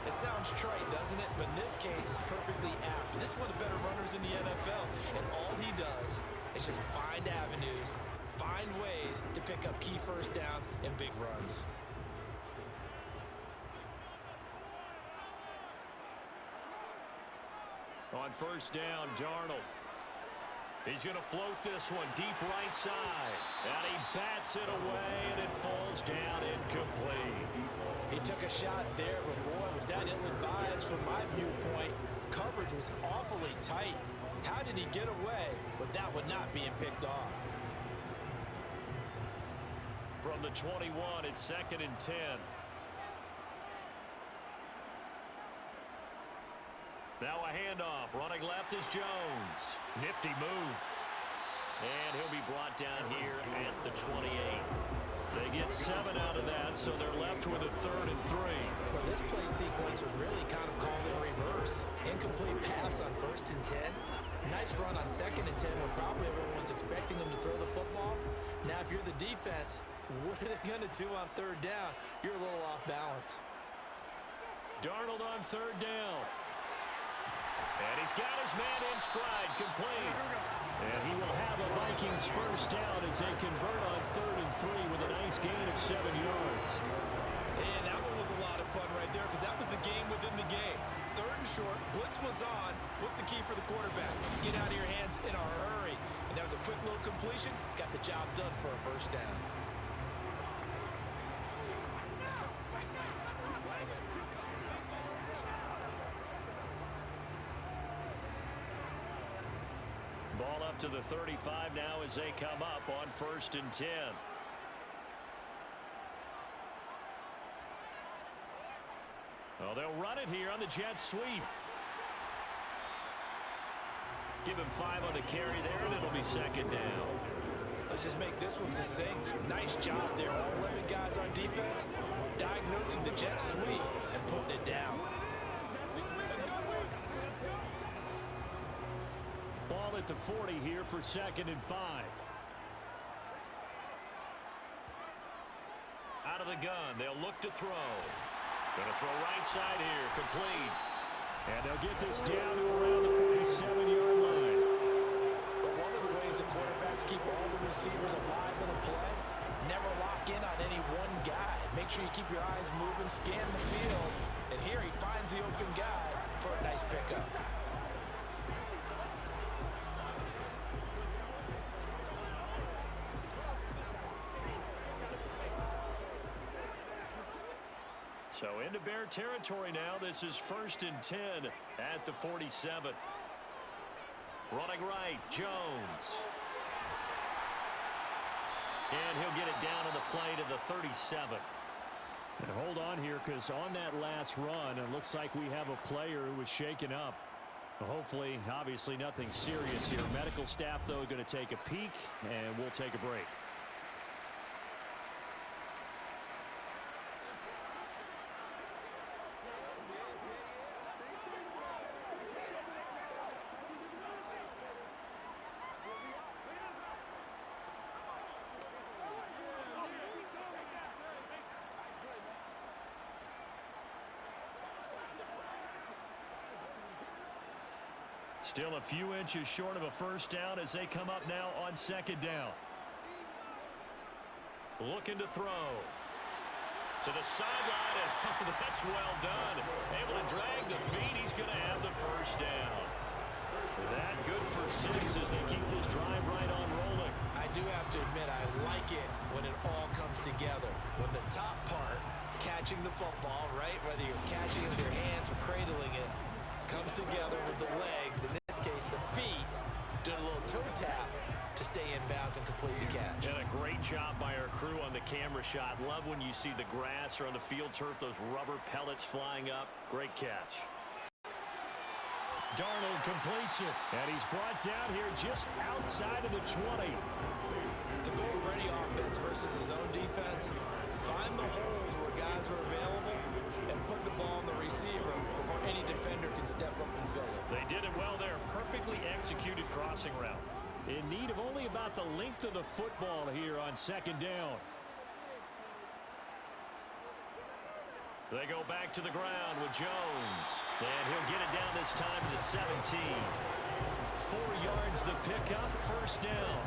It sounds trite, doesn't it? But in this case, it's perfectly apt. This is one of the better runners in the NFL, and all he does is just find avenues, find ways to pick up key first downs and big runs. On first down, Darnold. He's going to float this one deep right side. And he bats it away, and it falls down incomplete. He took a shot there, but boy, was that ill-advised from my viewpoint. Coverage was awfully tight. How did he get away with that one not being picked off? From the 21, it's second and 10. Now a handoff. Running left is Jones. Nifty move. And he'll be brought down here at the 28. They get 7 out of that, so they're left with a 3rd and 3. Well, this play sequence was really kind of called in reverse. Incomplete pass on 1st and 10. Nice run on 2nd and 10 when probably everyone was expecting him to throw the football. Now, if you're the defense, what are they going to do on 3rd down? You're a little off balance. Darnold on 3rd down. And he's got his man in stride, complete. And he will have a Vikings first down as they convert on 3rd and 3 with a nice gain of 7 yards. And that one was a lot of fun right there because that was the game within the game. 3rd and short, blitz was on. What's the key for the quarterback? Get out of your hands in a hurry. And that was a quick little completion. Got the job done for a first down. Ball up to the 35 now as they come up on 1st and 10. Oh, they'll run it here on the jet sweep. Give him 5 on the carry there, and it'll be second down. Let's just make this one succinct. Nice job there. All 11 guys on defense diagnosing the jet sweep and putting it down. Ball at the 40 here for 2nd and 5. Out of the gun, they'll look to throw. Going to throw right side here, complete. And they'll get this down to around the 47-yard line. But one of the ways the quarterbacks keep all the receivers alive in a play, never lock in on any one guy. Make sure you keep your eyes moving, scan the field. And here he finds the open guy for a nice pickup. So into Bear territory now. This is 1st and 10 at the 47. Running right, Jones. And he'll get it down on the play to the 37. And hold on here, because on that last run, it looks like we have a player who was shaken up. Hopefully, obviously nothing serious here. Medical staff, though, going to take a peek, and we'll take a break. Still a few inches short of a first down as they come up now on 2nd down. Looking to throw. To the sideline, and that's well done. Able to drag the feet. He's going to have the first down. That good for 6 as they keep this drive right on rolling. I do have to admit, I like it when it all comes together. When the top part, catching the football, right, whether you're catching it with your hands or cradling it, comes together with the legs, in this case the feet, doing a little toe tap to stay stay in bounds and complete the catch. And a great job by our crew on the camera shot. Love when you see the grass or on the field turf, those rubber pellets flying up. Great catch. Darnold completes it, and he's brought down here just outside of the 20. The goal for any offense versus his own defense, find the holes where guys are available and put the ball on the receiver before any defender can step up and fill it. They did it well there. Perfectly executed crossing route. In need of only about the length of the football here on second down. They go back to the ground with Jones. And he'll get it down this time to the 17. 4 yards the pickup, first down.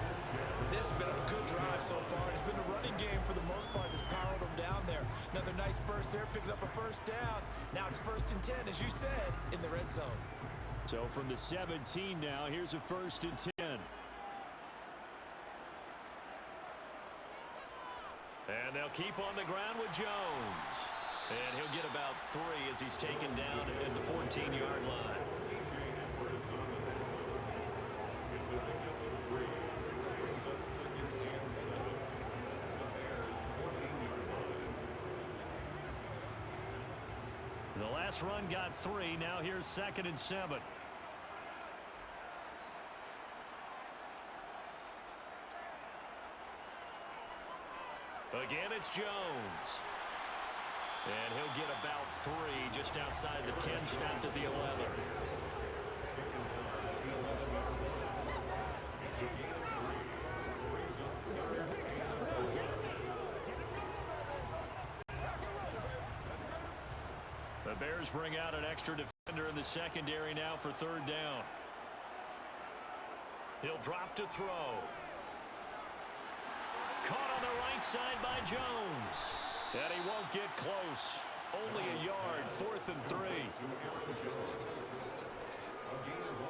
This has been a good drive so far. It's been a running game for the most part that's powered them down there. Another nice burst there, picking up a first down. Now it's 1st and 10, as you said, in the red zone. So from the 17 now, here's a 1st and 10. And they'll keep on the ground with Jones. And he'll get about 3 as he's taken down at the 14-yard line. The last run got 3. Now here's 2nd and 7. Again, it's Jones. And he'll get about 3 just outside the 10, snapped at the 11. The Bears bring out an extra defender in the secondary now for 3rd down. He'll drop to throw. Caught on the right side by Jones. And he won't get close. Only a yard, 4th and 3.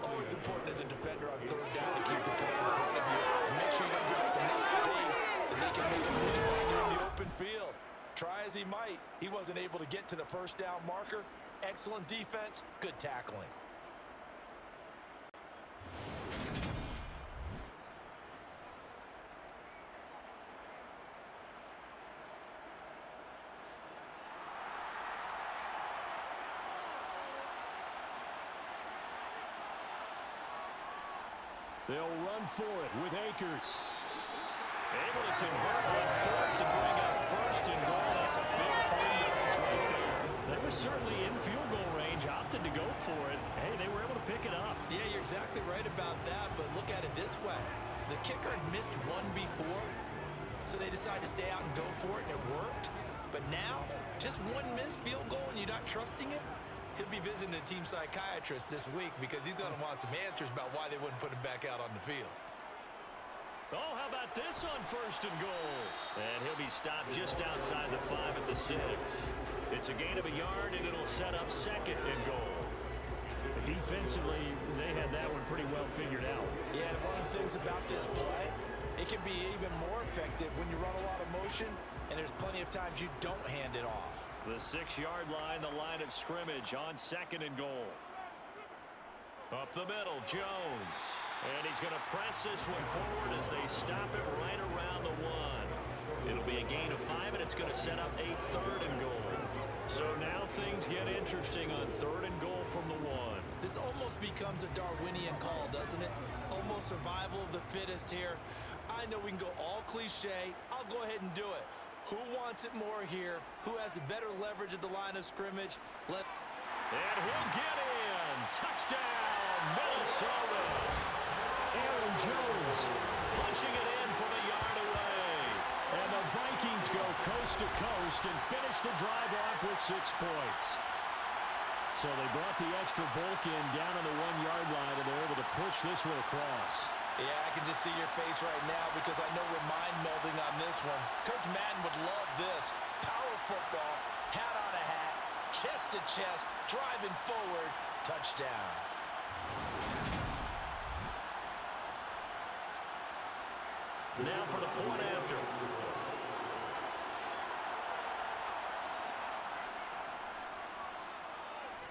Always important as a defender on 3rd down to keep the play in front of you. Make sure you don't give up enough space and they can make a move while you're in the open field. Try as he might, he wasn't able to get to the 1st down marker. Excellent defense, good tackling. They'll run for it with Akers. Able to convert on 4th to bring up 1st and goal. That's a big 3 yards right there. They were certainly in field goal range, opted to go for it. Hey, they were able to pick it up. Yeah, you're exactly right about that, but look at it this way. The kicker had missed one before, so they decided to stay out and go for it, and it worked. But now, just one missed field goal and you're not trusting him? He'll be visiting a team psychiatrist this week because he's going to want some answers about why they wouldn't put him back out on the field. Oh, how about this on 1st and goal? And he'll be stopped just outside the 5 at the 6. It's a gain of a yard, and it'll set up 2nd and goal. Defensively, they had that one pretty well figured out. Yeah, and one of the things about this play, it can be even more effective when you run a lot of motion, and there's plenty of times you don't hand it off. The 6-yard line, the line of scrimmage on 2nd and goal. Up the middle, Jones. And he's going to press this one forward as they stop it right around the 1. It'll be a gain of 5, and it's going to set up a 3rd and goal. So now things get interesting on 3rd and goal from the 1. This almost becomes a Darwinian call, doesn't it? Almost survival of the fittest here. I know we can go all cliche. I'll go ahead and do it. Who wants it more here? Who has a better leverage at the line of scrimmage? And he'll get in. Touchdown, Minnesota. Aaron Jones punching it in from a yard away. And the Vikings go coast to coast and finish the drive off with 6 points. So they brought the extra bulk in down on the 1-yard line, and they're able to push this one across. Yeah, I can just see your face right now because I know we're mind-melding on this one. Coach Madden would love this. Power football, hat on a hat, chest to chest, driving forward, touchdown. Now for the point after.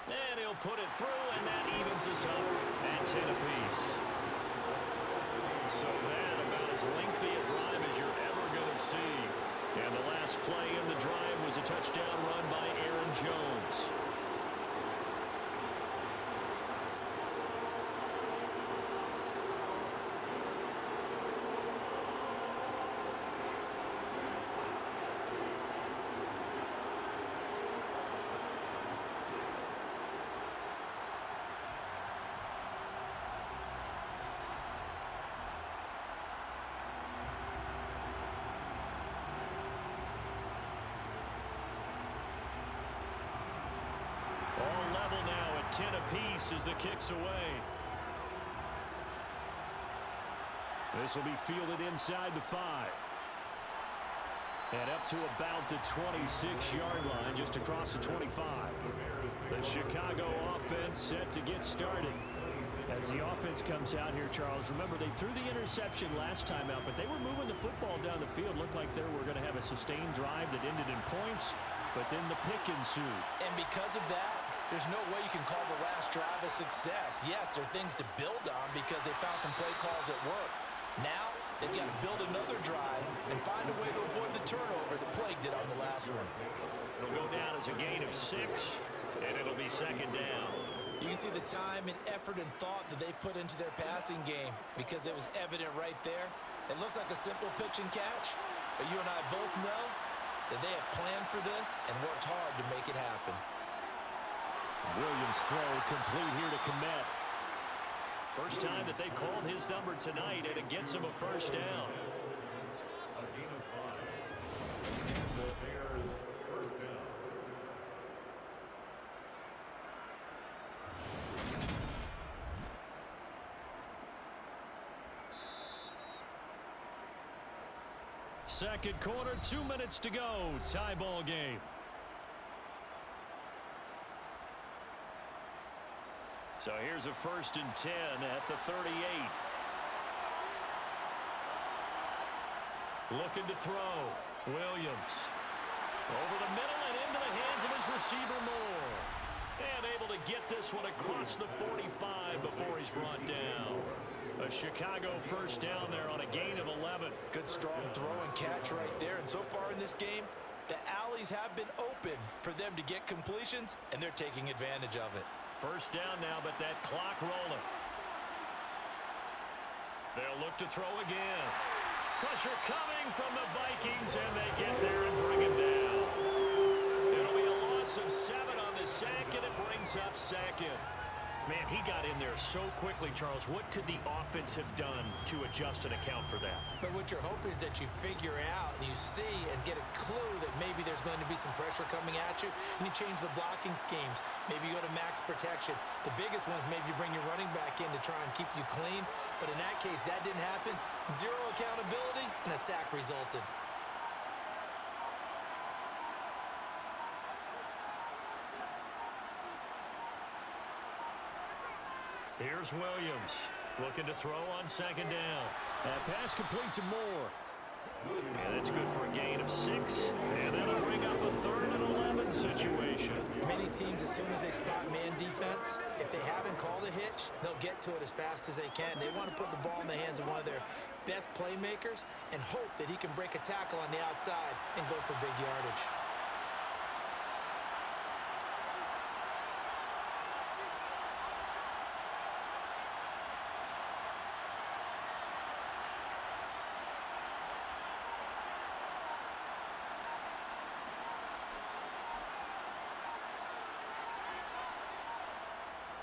And he'll put it through, and that evens us up at 10 apiece. So that about as lengthy a drive as you're ever going to see. And the last play in the drive was a touchdown run by Aaron Jones. All level now at 10 apiece as the kick's away. This will be fielded inside the 5. And up to about the 26-yard line, just across the 25. The Chicago offense set to get started. As the offense comes out here, Charles, remember they threw the interception last time out, but they were moving the football down the field. Looked like they were going to have a sustained drive that ended in points, but then the pick ensued. And because of that, there's no way you can call the last drive a success. Yes, there are things to build on because they found some play calls at work. Now, they've got to build another drive and find a way to avoid the turnover that plagued it on the last one. It'll go down as a gain of 6, and it'll be second down. You can see the time and effort and thought that they've put into their passing game because it was evident right there. It looks like a simple pitch and catch, but you and I both know that they have planned for this and worked hard to make it happen. Williams' throw complete here to Komet. First time that they've called his number tonight, and it gets him a first down. A gain of 5. And the Bears first down. Second quarter, 2 minutes to go. Tie ball game. So here's a 1st and 10 at the 38. Looking to throw. Williams. Over the middle and into the hands of his receiver Moore. And able to get this one across the 45 before he's brought down. A Chicago first down there on a gain of 11. Good strong throw and catch right there. And so far in this game, the alleys have been open for them to get completions, and they're taking advantage of it. First down now, but that clock rolling. They'll look to throw again. Pressure coming from the Vikings, and they get there and bring him down. It'll be a loss of 7 on the sack, and it brings up second. Man, he got in there so quickly, Charles. What could the offense have done to adjust and account for that? But what you're hoping is that you figure out and you see and get a clue that maybe there's going to be some pressure coming at you, and you change the blocking schemes. Maybe you go to max protection. The biggest ones, maybe you bring your running back in to try and keep you clean. But in that case, that didn't happen. 0 accountability, and a sack resulted. Here's Williams looking to throw on second down. That pass complete to Moore. And that's good for a gain of 6. And that'll bring up a 3rd and 11 situation. Many teams, as soon as they spot man defense, if they haven't called a hitch, they'll get to it as fast as they can. They want to put the ball in the hands of one of their best playmakers and hope that he can break a tackle on the outside and go for big yardage.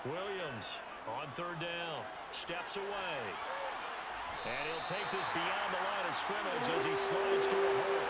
Williams on 3rd down, steps away. And he'll take this beyond the line of scrimmage as he slides to a hole.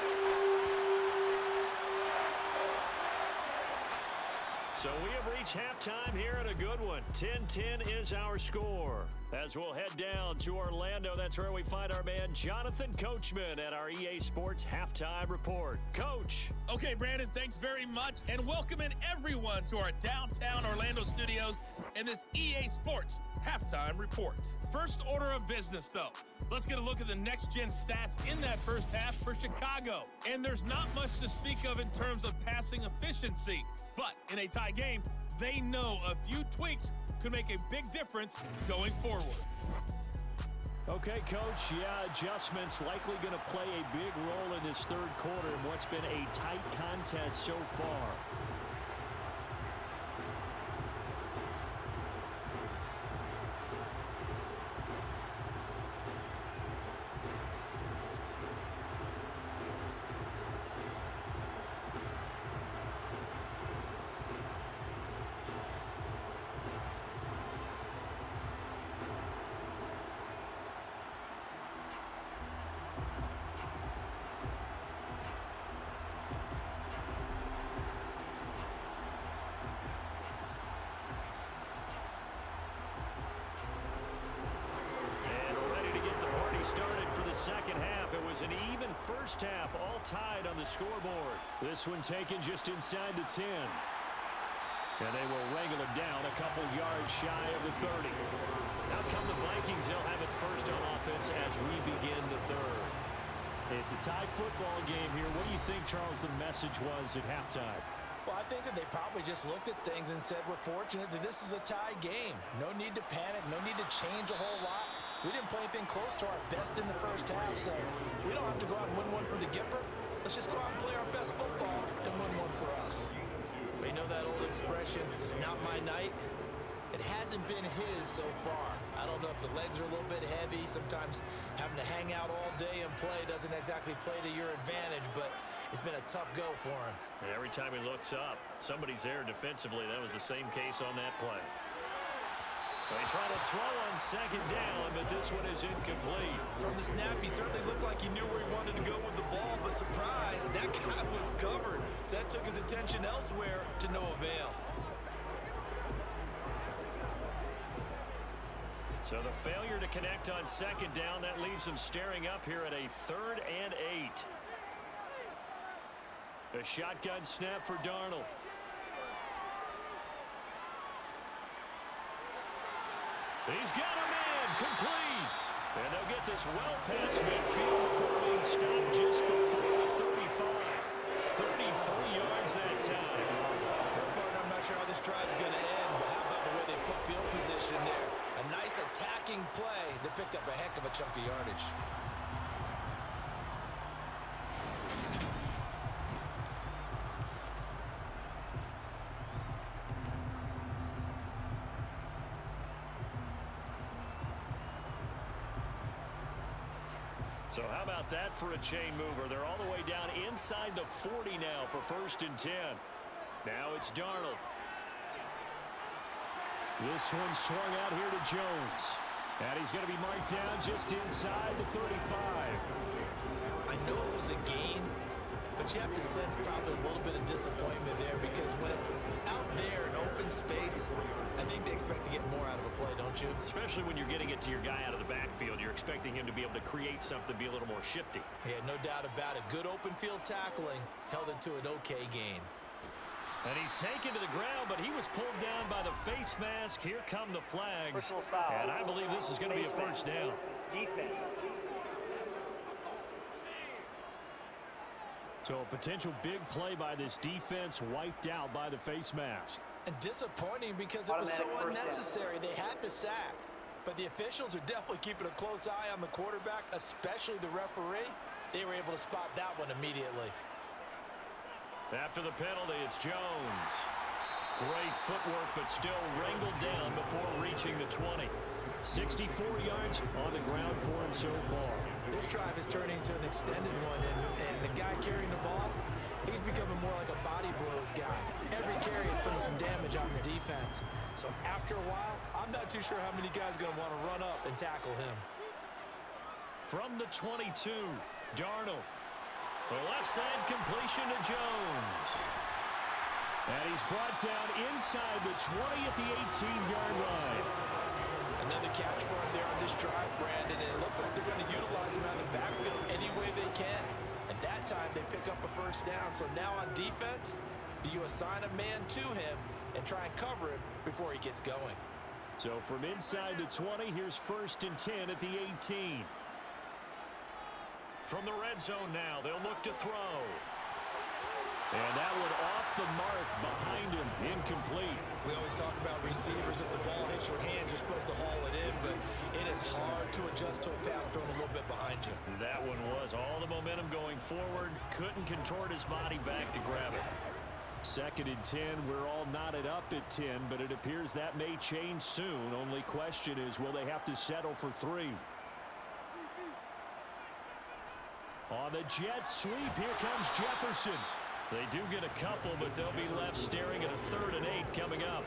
So we have reached halftime here at a good one. 10-10 is our score. As we'll head down to Orlando, that's where we find our man Jonathan Coachman at our EA Sports Halftime Report. Coach. Okay, Brandon, thanks very much, and welcoming everyone to our downtown Orlando studios and this EA Sports Halftime Report. First order of business, though. Let's get a look at the next-gen stats in that first half for Chicago. And there's not much to speak of in terms of passing efficiency. But in a tie game, they know a few tweaks could make a big difference going forward. Okay, Coach, yeah, adjustments likely going to play a big role in this third quarter in what's been a tight contest so far. Started for the second half. It was an even first half, all tied on the scoreboard. This one taken just inside the 10. And they will wrangle it down a couple yards shy of the 30. Out come the Vikings. They'll have it first on offense as we begin the third. It's a tie football game here. What do you think, Charles, the message was at halftime? Well, I think that they probably just looked at things and said, we're fortunate that this is a tie game. No need to panic. No need to change a whole lot. We didn't play anything close to our best in the first half, so we don't have to go out and win one for the Gipper. Let's just go out and play our best football and win one for us. We know that old expression, it's not my night. It hasn't been his so far. I don't know if the legs are a little bit heavy. Sometimes having to hang out all day and play doesn't exactly play to your advantage, but it's been a tough go for him. And every time he looks up, somebody's there defensively. That was the same case on that play. They try to throw on second down, but this one is incomplete. From the snap, he certainly looked like he knew where he wanted to go with the ball, but surprise, that guy was covered. So that took his attention elsewhere to no avail. So the failure to connect on second down, that leaves him staring up here at a 3rd and 8. A shotgun snap for Darnold. He's got him in, complete. And they'll get this well past midfield before being stopped just before the 35. 33 yards that time. Well, partner, I'm not sure how this drive's going to end, but how about the way they flip field position there? A nice attacking play that picked up a heck of a chunk of yardage. So how about that for a chain mover? They're all the way down inside the 40 now for 1st and 10. Now it's Darnold. This one swung out here to Jones. And he's going to be marked down just inside the 35. I know it was a gain, but you have to sense probably a little bit of disappointment there because when it's out there in open space, I think they expect to get more out of a play, don't you? Especially when you're getting it to your guy out of the backfield. You're expecting him to be able to create something, be a little more shifty. Yeah, no doubt about it. Good open field tackling held it to an okay gain. And he's taken to the ground, but he was pulled down by the face mask. Here come the flags. And I believe this is going to be a first down. Defense. So a potential big play by this defense wiped out by the face mask. And disappointing because it was so unnecessary. They had the sack. But the officials are definitely keeping a close eye on the quarterback, especially the referee. They were able to spot that one immediately. After the penalty, it's Jones. Great footwork, but still wrangled down before reaching the 20. 64 yards on the ground for him so far. This drive is turning into an extended one, and the guy carrying the ball, he's becoming more like a body blows guy. Every carry is putting some damage on the defense. So after a while, I'm not too sure how many guys are going to want to run up and tackle him. From the 22, Darnold. The left side completion to Jones. And he's brought down inside the 20 at the 18-yard line. Another catch for him there on this drive, Brandon, and it looks like they're going to utilize him out of the backfield any way they can. And that time, they pick up a first down. So now on defense, do you assign a man to him and try and cover him before he gets going? So from inside the 20, here's 1st and 10 at the 18. From the red zone now, they'll look to throw. And that one off the mark behind him, incomplete. We always talk about receivers. If the ball hits your hand, you're supposed to haul it in, but it is hard to adjust to a pass thrown a little bit behind you. That one was all the momentum going forward. Couldn't contort his body back to grab it. 2nd and 10. We're all knotted up at 10, but it appears that may change soon. Only question is, will they have to settle for 3? On the jet sweep, here comes Jefferson. They do get a couple, but they'll be left staring at a 3rd and 8 coming up.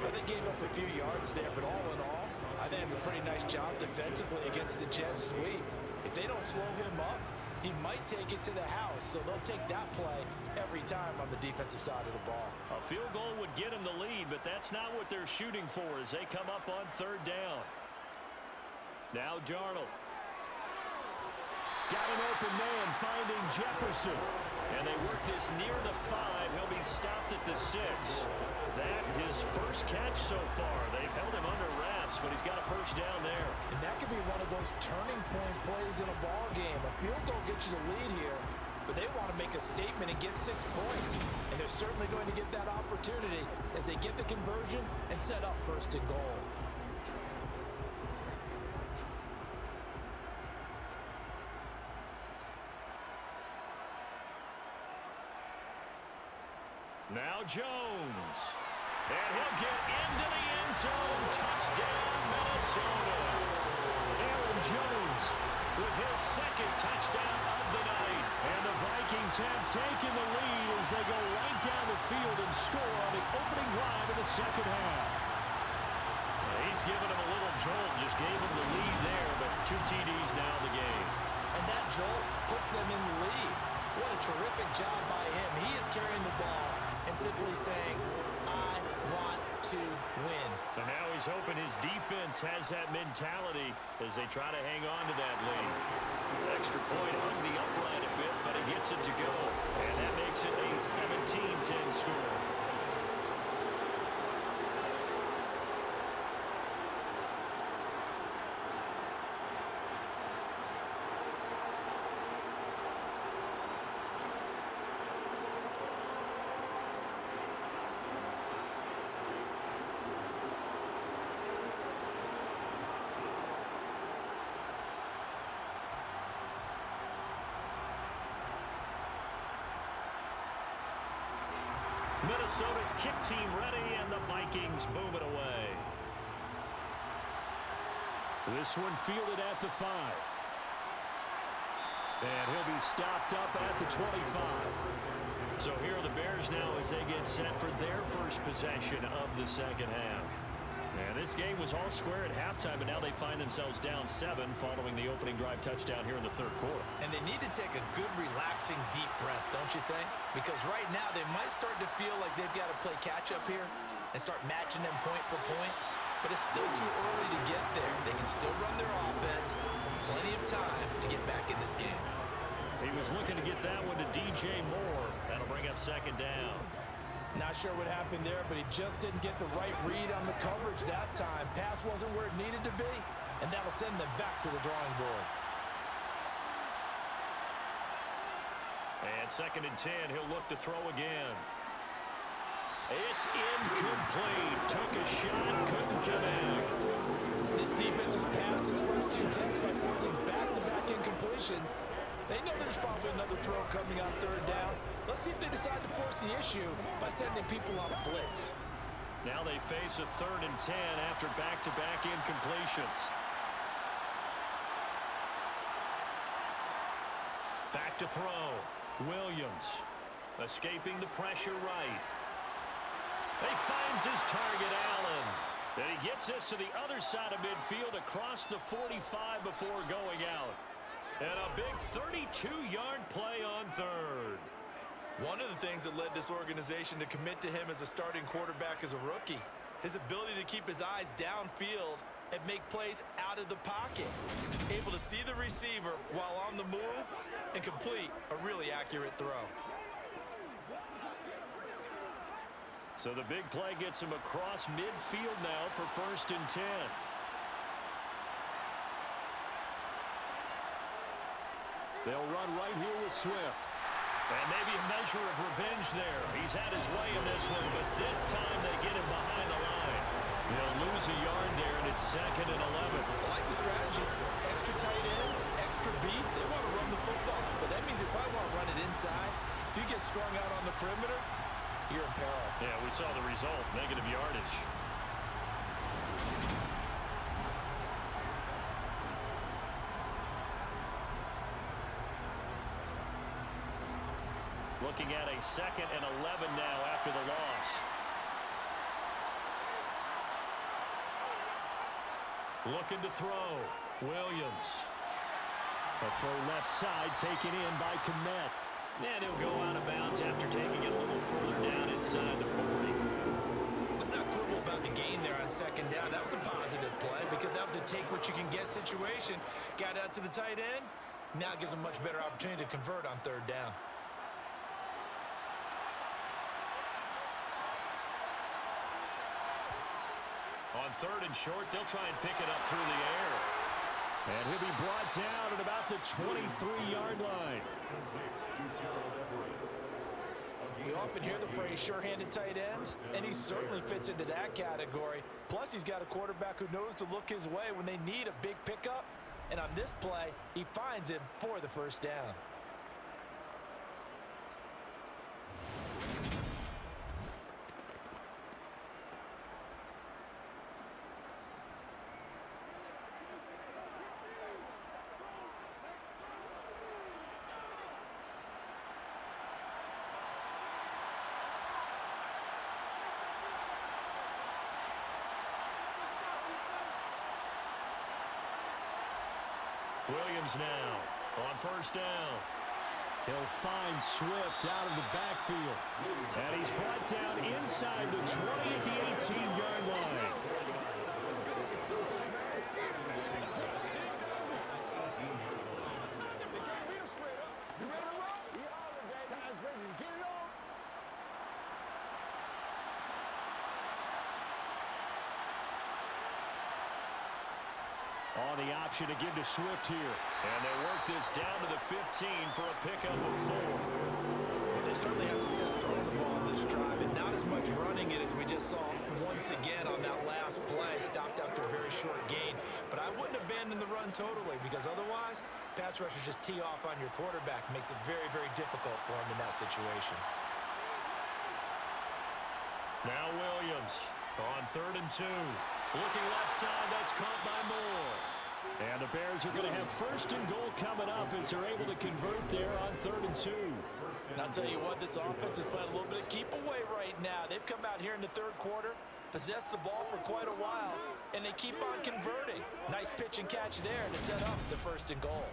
Well, they gave up a few yards there, but all in all, I think it's a pretty nice job defensively against the jet sweep. If they don't slow him up, he might take it to the house, so they'll take that play every time on the defensive side of the ball. A field goal would get him the lead, but that's not what they're shooting for as they come up on 3rd down. Now Darnold. Got an open man finding Jefferson. And they work this near the 5. He'll be stopped at the 6. That his first catch so far. They've held him under wraps, but he's got a 1st down there. And that could be one of those turning point plays in a ball game. A field goal gets you the lead here, but they want to make a statement and get 6 points. And they're certainly going to get that opportunity as they get the conversion and set up 1st and goal. Now Jones. And he'll get into the end zone. Touchdown, Minnesota. Aaron Jones with his 2nd touchdown of the night. And the Vikings have taken the lead as they go right down the field and score on the opening drive of the 2nd half. He's given him a little jolt, just gave him the lead there, but 2 TDs now in the game. And that jolt puts them in the lead. What a terrific job by him. He is carrying the ball and simply saying, I want to win. And now he's hoping his defense has that mentality as they try to hang on to that lead. Extra point hung the upright a bit, but he gets it to go. And that makes it a 17-10 score. Minnesota's kick team ready, and the Vikings boom it away. This one fielded at the 5. And he'll be stopped up at the 25. So here are the Bears now as they get set for their first possession of the 2nd half. And this game was all square at halftime, and now they find themselves down 7 following the opening drive touchdown here in the 3rd quarter. And they need to take a good, relaxing, deep breath, don't you think? Because right now they might start to feel like they've got to play catch-up here and start matching them point for point. But it's still too early to get there. They can still run their offense. Plenty of time to get back in this game. He was looking to get that one to DJ Moore. That'll bring up 2nd down. Not sure what happened there, but he just didn't get the right read on the coverage that time. Pass wasn't where it needed to be, and that'll send them back to the drawing board. And 2nd and 10, he'll look to throw again. It's incomplete. Took a shot, couldn't connect. This defense has passed its first 2 tests by forcing back-to-back incompletions. They know there's probably another throw coming on 3rd down. Let's see if they decide to force the issue by sending people on a blitz. Now they face a 3rd and 10 after back-to-back incompletions. Back to throw. Williams escaping the pressure right. He finds his target, Allen. And he gets this to the other side of midfield across the 45 before going out. And a big 32-yard play on 3rd. One of the things that led this organization to commit to him as a starting quarterback as a rookie, his ability to keep his eyes downfield and make plays out of the pocket. Able to see the receiver while on the move and complete a really accurate throw. So the big play gets him across midfield now for 1st and 10. They'll run right here with Swift. And maybe a measure of revenge there. He's had his way in this one, but this time they get him behind the line. He'll lose a yard there, and it's 2nd and 11. I like the strategy. Extra tight ends, extra beef. They want to run the football, but that means they probably want to run it inside. If you get strung out on the perimeter, you're in peril. Yeah, we saw the result, negative yardage. Looking at a 2nd and 11 now after the loss. Looking to throw. Williams. A full left side taken in by Kmet. And he'll go out of bounds after taking it a little further down inside the 40. Let's not quibble about the gain there on 2nd down. That was a positive play because that was a take-what-you-can-get situation. Got out to the tight end. Now it gives them much better opportunity to convert on 3rd down. On 3rd and short, they'll try and pick it up through the air. And he'll be brought down at about the 23-yard line. We often hear the phrase sure-handed tight ends, and he certainly fits into that category. Plus, he's got a quarterback who knows to look his way when they need a big pickup. And on this play, he finds him for the 1st down. Williams now on 1st down. He'll find Swift out of the backfield. And he's brought down inside the 20 at the 18-yard line. On the option to give to Swift here. And they work this down to the 15 for a pickup of 4. Well, they certainly had success throwing the ball on this drive, and not as much running it as we just saw once again on that last play. Stopped after a very short gain. But I wouldn't abandon the run totally, because otherwise, pass rushers just tee off on your quarterback. Makes it very, very difficult for him in that situation. Now Williams on 3rd and 2. Looking left side, that's caught by Moore. And the Bears are going to have 1st and goal coming up as they're able to convert there on 3rd and 2. And I'll tell you what, this offense is playing a little bit of keep away right now. They've come out here in the 3rd quarter, possessed the ball for quite a while, and they keep on converting. Nice pitch and catch there to set up the 1st and goal.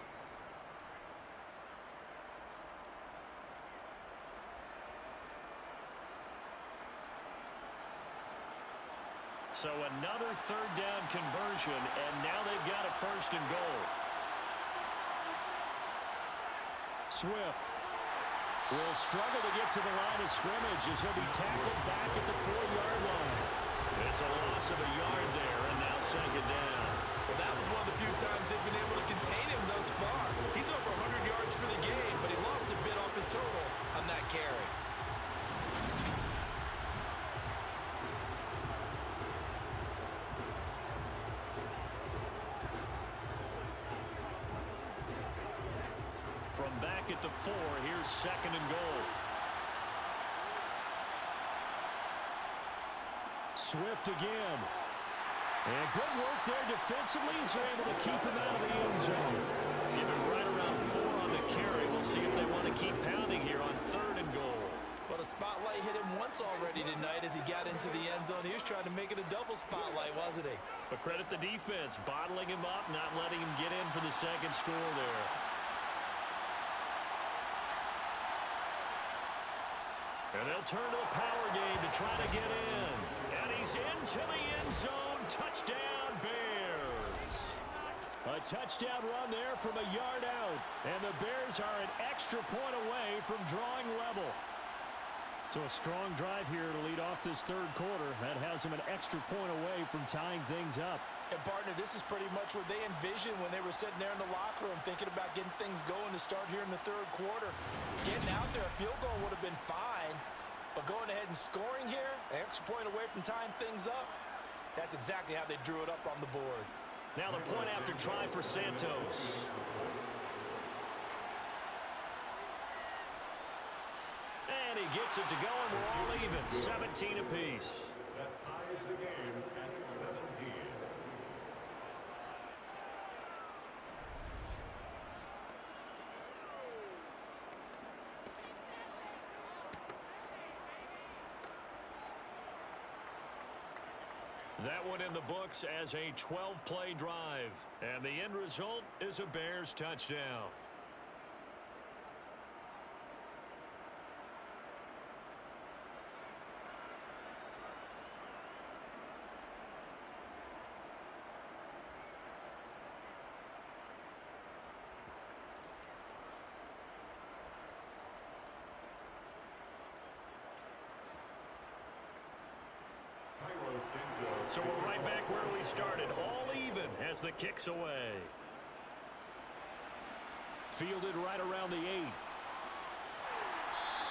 So another 3rd down conversion, and now they've got a 1st and goal. Swift will struggle to get to the line of scrimmage as he'll be tackled back at the 4-yard line. It's a loss of a yard there, and now 2nd down. Well, that was one of the few times they've been able to contain him thus far. He's over 100 yards for the game, but he lost a bit off his total on that carry. From back at the 4, here's 2nd and goal. Swift again. And good work there defensively as they're able to keep him out of the end zone. Give him right around 4 on the carry. We'll see if they want to keep pounding here on 3rd and goal. But a spotlight hit him once already tonight as he got into the end zone. He was trying to make it a double spotlight, wasn't he? But credit the defense, bottling him up, not letting him get in for the 2nd score there. And they'll turn to the power game to try to get in. And he's into the end zone. Touchdown, Bears. A touchdown run there from a yard out. And the Bears are an extra point away from drawing level. So a strong drive here to lead off this 3rd quarter. That has them an extra point away from tying things up. And, partner, this is pretty much what they envisioned when they were sitting there in the locker room thinking about getting things going to start here in the third quarter. Getting out there, a field goal would have been fine, but going ahead and scoring here, an extra point away from tying things up, that's exactly how they drew it up on the board. Now the point after try for Santos. And he gets it to go, and we're all even, 17 apiece. That ties the game at 17. That one in the books as a 12-play drive. And the end result is a Bears touchdown. So we're right back where we started, all even as the kick's away. Fielded right around the 8.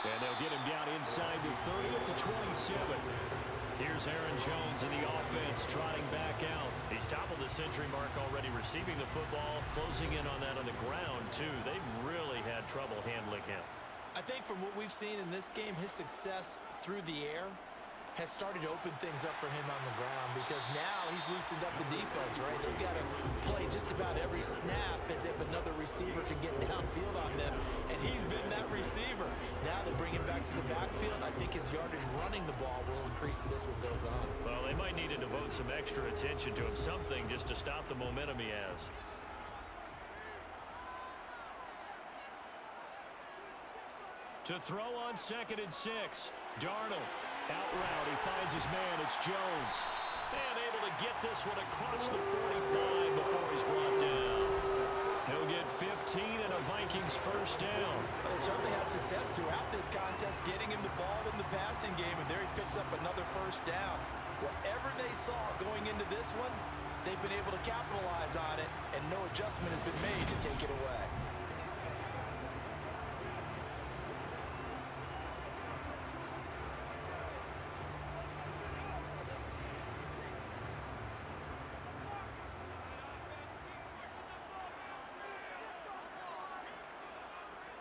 And they'll get him down inside the 30 at the 27. Here's Aaron Jones in the offense trotting back out. He's toppled the century mark already receiving the football, closing in on that on the ground, too. They've really had trouble handling him. I think from what we've seen in this game, his success through the air has started to open things up for him on the ground because now he's loosened up the defense, right? They've got to play just about every snap as if another receiver can get downfield on them, and he's been that receiver. Now they bring him back to the backfield. I think his yardage running the ball will increase as this one goes on. Well, they might need to devote some extra attention to him, something just to stop the momentum he has. To throw on 2nd and 6, Darnold. Out route, he finds his man, it's Jones. And able to get this one across the 45 before he's brought down. He'll get 15 and a Vikings first down. Well, they certainly had success throughout this contest, getting him the ball in the passing game, and there he picks up another first down. Whatever they saw going into this one, they've been able to capitalize on it, and no adjustment has been made to take it away.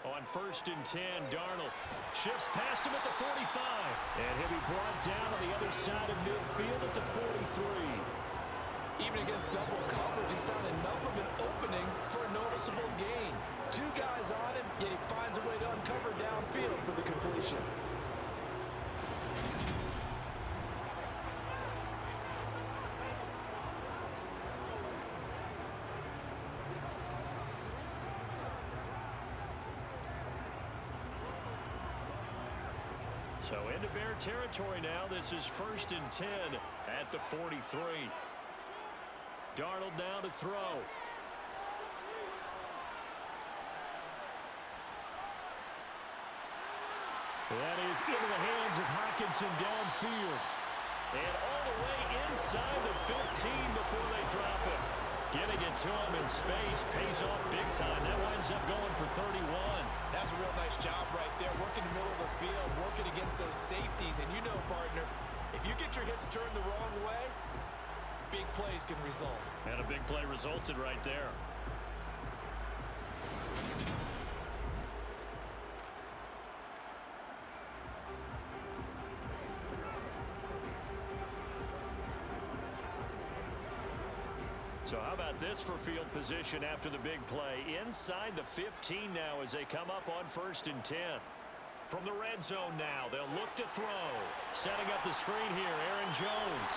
On 1st and 10, Darnold shifts past him at the 45. And he'll be brought down on the other side of midfield at the 43. Even against double coverage, he found enough of an opening for a noticeable gain. 2 guys on him, yet he finds a way to uncover downfield for the completion. So into Bear territory now. This is 1st and 10 at the 43. Darnold now to throw. That is into the hands of Hockenson downfield. And all the way inside the 15 before they drop him. Getting it to him in space pays off big time. That winds up going for 31. That's a real nice job right there, working the middle of the field, working against those safeties. And you know, partner, if you get your hips turned the wrong way, big plays can result. And a big play resulted right there. So how about this for field position after the big play? Inside the 15 now as they come up on 1st and 10. From the red zone now, they'll look to throw. Setting up the screen here, Aaron Jones.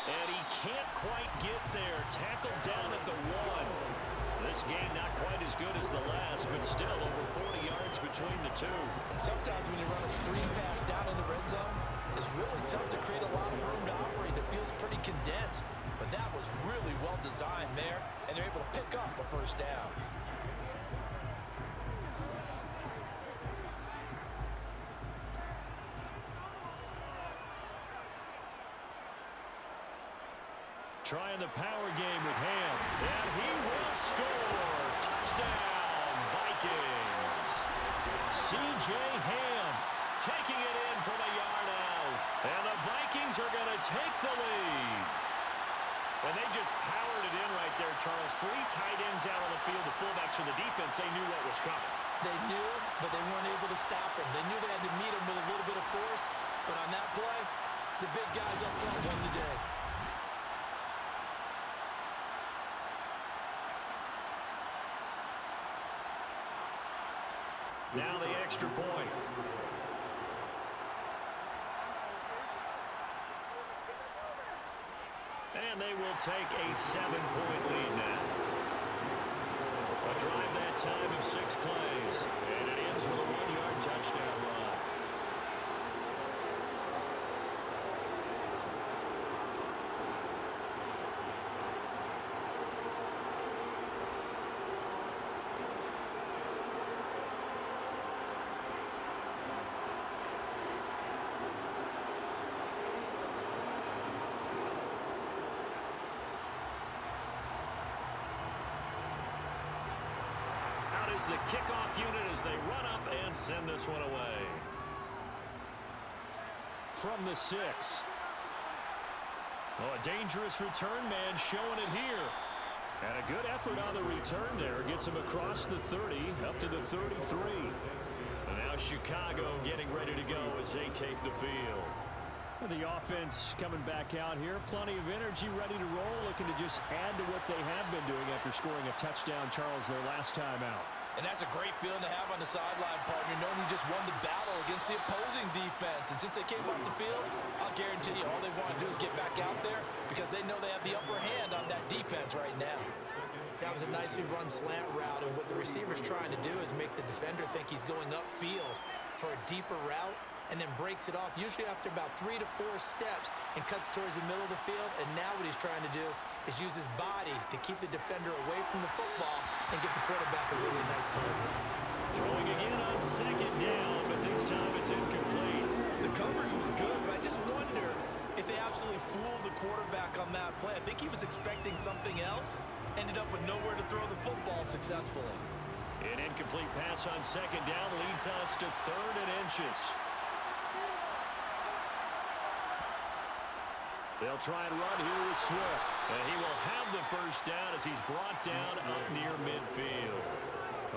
And he can't quite get there. Tackled down at the 1. This game not quite as good as the last, but still over 40 yards between the two. And sometimes when you run a screen pass down in the red zone, it's really tough to create a lot of room to operate. The field's pretty condensed. But that was really well designed there, and they're able to pick up a first down. Trying the power game with Ham. And he will score. Touchdown, Vikings. C.J. Ham taking it in from a yard out. And the Vikings are going to take the lead. And they just powered it in right there, Charles. 3 tight ends out on the field. The fullbacks for the defense, they knew what was coming. They knew, but they weren't able to stop him. They knew they had to meet him with a little bit of force. But on that play, the big guys up front won the day. Now the extra point. And they will take a 7-point lead now. A drive that time of 6 plays. And it ends with a 1-yard touchdown run. Is the kickoff unit as they run up and send this one away. From the 6. Oh, a dangerous return man showing it here. And a good effort on the return there. Gets him across the 30 up to the 33. And now Chicago getting ready to go as they take the field. The offense coming back out here. Plenty of energy, ready to roll. Looking to just add to what they have been doing after scoring a touchdown, Charles, their last time out. And that's a great feeling to have on the sideline, partner, knowing you just won the battle against the opposing defense. And since they came off the field, I'll guarantee you all they want to do is get back out there because they know they have the upper hand on that defense right now. That was a nicely run slant route, and what the receiver's trying to do is make the defender think he's going upfield for a deeper route, and then breaks it off, usually after about 3 to 4 steps, and cuts towards the middle of the field. And now what he's trying to do is use his body to keep the defender away from the football and get the quarterback a really nice target. Throwing again on 2nd down, but this time it's incomplete. The coverage was good, but I just wonder if they absolutely fooled the quarterback on that play. I think he was expecting something else, ended up with nowhere to throw the football successfully. An incomplete pass on 2nd down leads us to 3rd and inches. They'll try and run here with Swift. And he will have the first down as he's brought down up near midfield.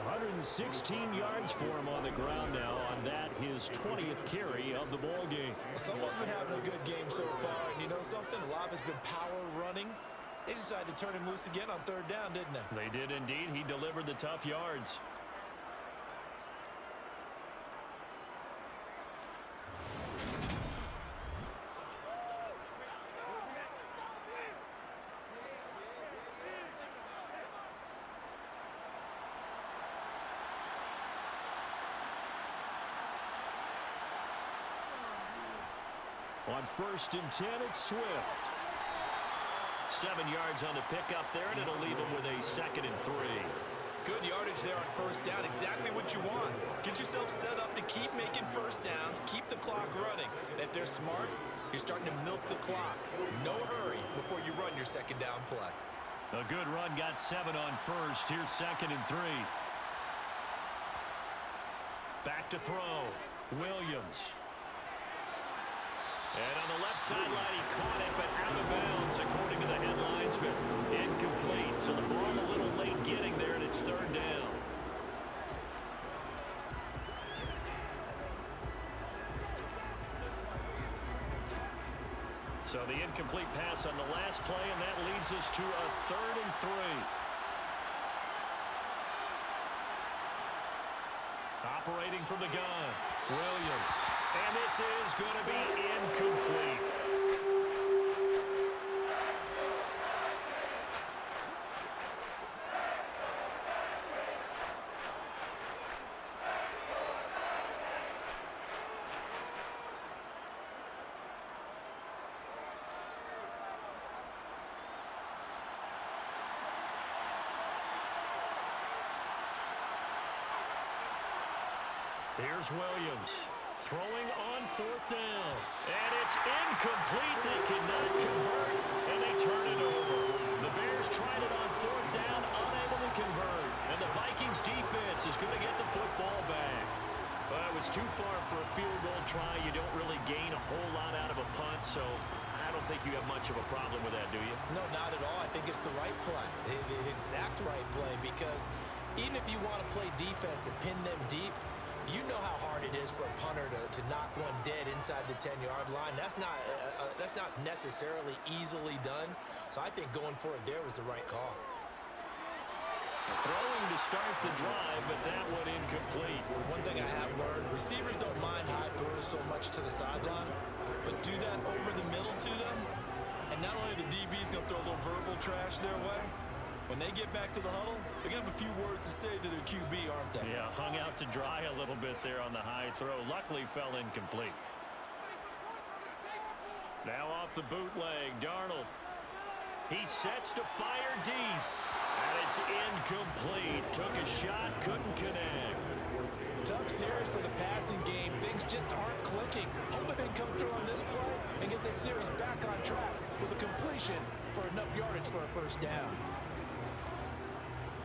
116 yards for him on the ground now on that, his 20th carry of the ball game. Someone's been having a good game so far, and you know something? A lot has been power running. They decided to turn him loose again on 3rd down, didn't they? They did indeed. He delivered the tough yards. On 1st and 10, it's Swift. 7 yards on the pickup there, and it'll leave him with a 2nd and 3. Good yardage there on 1st down. Exactly what you want. Get yourself set up to keep making 1st downs, keep the clock running. And if they're smart, you're starting to milk the clock. No hurry before you run your 2nd down play. A good run, got 7 on 1st. Here's 2nd and 3. Back to throw. Williams. And on the left sideline, he caught it, but out of bounds, according to the headlines, but incomplete. So the ball a little late getting there, and it's 3rd down. So the incomplete pass on the last play, and that leads us to a 3rd and 3. Operating from the gun, Williams. And this is going to be incomplete. Here's Williams. Throwing on fourth down. And it's incomplete. They cannot convert, and they turn it over. The Bears tried it on fourth down, unable to convert. And the Vikings defense is going to get the football back. Well, it was too far for a field goal try. You don't really gain a whole lot out of a punt, so I don't think you have much of a problem with that, do you? No, not at all. I think it's the right play, the exact right play, because even if you want to play defense and pin them deep, you know how hard it is for a punter to knock one dead inside the 10-yard line. That's not necessarily easily done. So I think going for it there was the right call. Throwing to start the drive, but that one incomplete. One thing I have learned, receivers don't mind high throws so much to the sideline, but do that over the middle to them, and not only the DB's going to throw a little verbal trash their way, when they get back to the huddle, they're going to have a few words to say to their QB, aren't they? Yeah, hung out to dry a little bit there on the high throw. Luckily fell incomplete. Now off the bootleg, Darnold. He sets to fire deep. And it's incomplete. Took a shot, couldn't connect. Tough series for the passing game. Things just aren't clicking. Hoping they come through on this play and get this series back on track with a completion for enough yardage for a first down.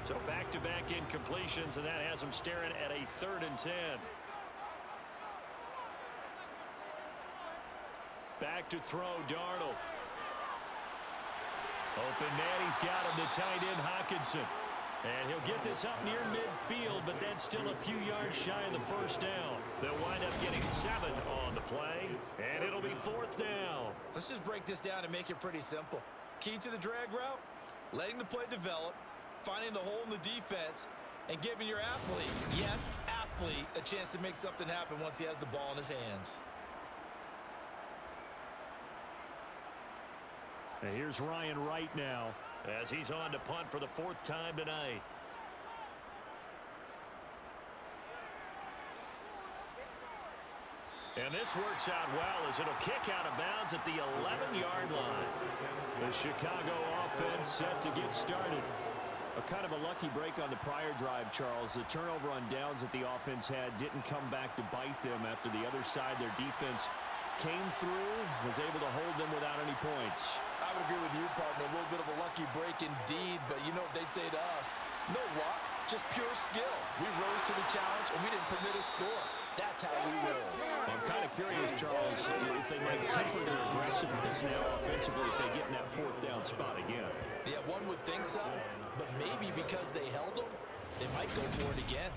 So back-to-back incompletions, and that has them staring at a 3rd and 10. Back to throw, Darnold. Open man, he's got him, the tight end, Hockenson. And he'll get this up near midfield, but that's still a few yards shy of the first down. They'll wind up getting 7 on the play, and it'll be 4th down. Let's just break this down and make it pretty simple. Key to the drag route, letting the play develop, finding the hole in the defense, and giving your athlete, yes, athlete, a chance to make something happen once he has the ball in his hands. And here's Ryan Wright now as he's on to punt for the 4th time tonight. And this works out well as it'll kick out of bounds at the 11-yard line. The Chicago offense set to get started. A kind of a lucky break on the prior drive, Charles. The turnover on downs that the offense had didn't come back to bite them after the other side. Their defense came through, was able to hold them without any points. I would agree with you, partner. A little bit of a lucky break indeed, but you know what they'd say to us? No luck, just pure skill. We rose to the challenge, and we didn't permit a score. That's how we roll. I'm kind of curious, Charles, if they might temper their aggressiveness now offensively if they get in that 4th down spot again. Yeah, one would think so, but maybe because they held them, they might go for it again.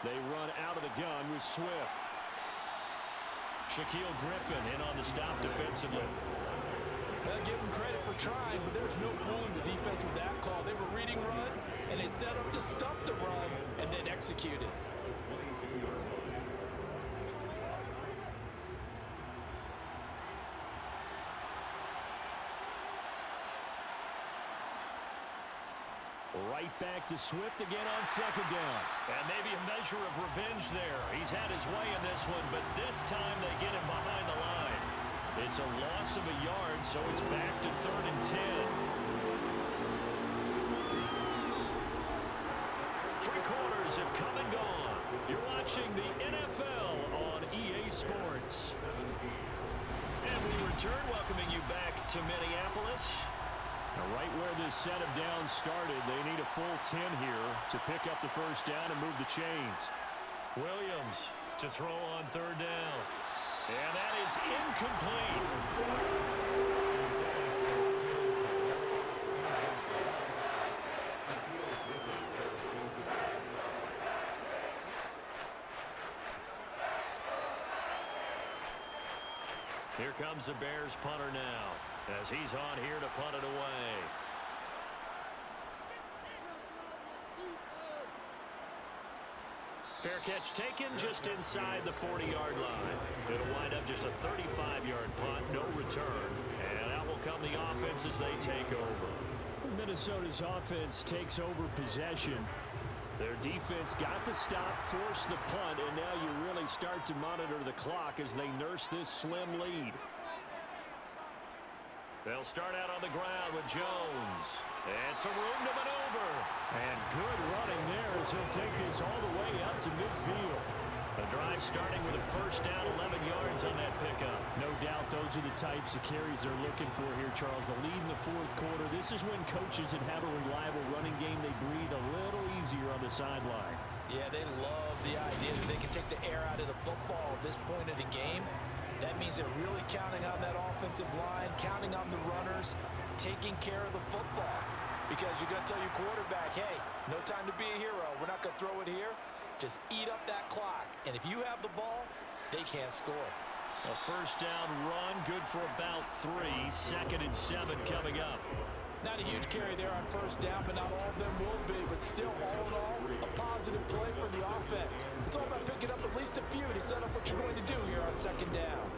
They run out of the gun with Swift. Shaquille Griffin in on the stop defensively. Well, give them credit for trying, but there's no fooling the defense with that call. They were reading run, and they set up to stuff the run, and then execute it. Right back to Swift again on 2nd down. And maybe a measure of revenge there. He's had his way in this one, but this time they get him behind the line. It's a loss of a yard, so it's back to 3rd and 10. 3 quarters have come and gone. You're watching the NFL on EA Sports. And we return, welcoming you back to Minneapolis. Now, right where this set of downs started, they need a full 10 here to pick up the first down and move the chains. Williams to throw on 3rd down. And that is incomplete. Here comes the Bears punter now as he's on here to punt it away. Fair catch taken just inside the 40-yard line. It'll wind up just a 35-yard punt, no return. And out will come the offense as they take over. Minnesota's offense takes over possession. Their defense got the stop, forced the punt, and now you really start to monitor the clock as they nurse this slim lead. They'll start out on the ground with Jones. And some room to maneuver. And good running there as he'll take this all the way up to midfield. The drive starting with a first down, 11 yards on that pickup. No doubt those are the types of carries they're looking for here, Charles. The lead in the fourth quarter. This is when coaches that have a reliable running game, they breathe a little easier on the sideline. Yeah, they love the idea that they can take the air out of the football at this point of the game. That means they're really counting on that offensive line, counting on the runners, taking care of the football. Because you're going to tell your quarterback, hey, no time to be a hero. We're not going to throw it here. Just eat up that clock. And if you have the ball, they can't score. A first down run, good for about 3. 2nd and 7 coming up. Not a huge carry there on first down, but not all of them will be. But still, all in all, a positive play for the offense. It's all about picking up at least a few to set up what you're going to do here on 2nd down.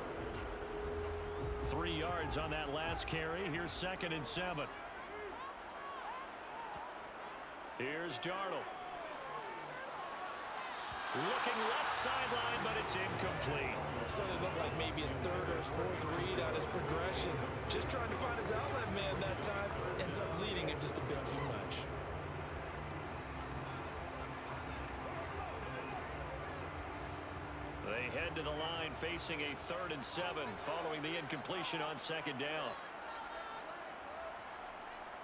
3 yards on that last carry. Here's 2nd and 7. Here's Darnold. Looking left sideline, but it's incomplete. So it looked like maybe his 3rd or his 4th read on his progression. Just trying to find his outlet man that time. Ends up leading him just a bit too much. They head to the line facing a 3rd and 7 following the incompletion on 2nd down.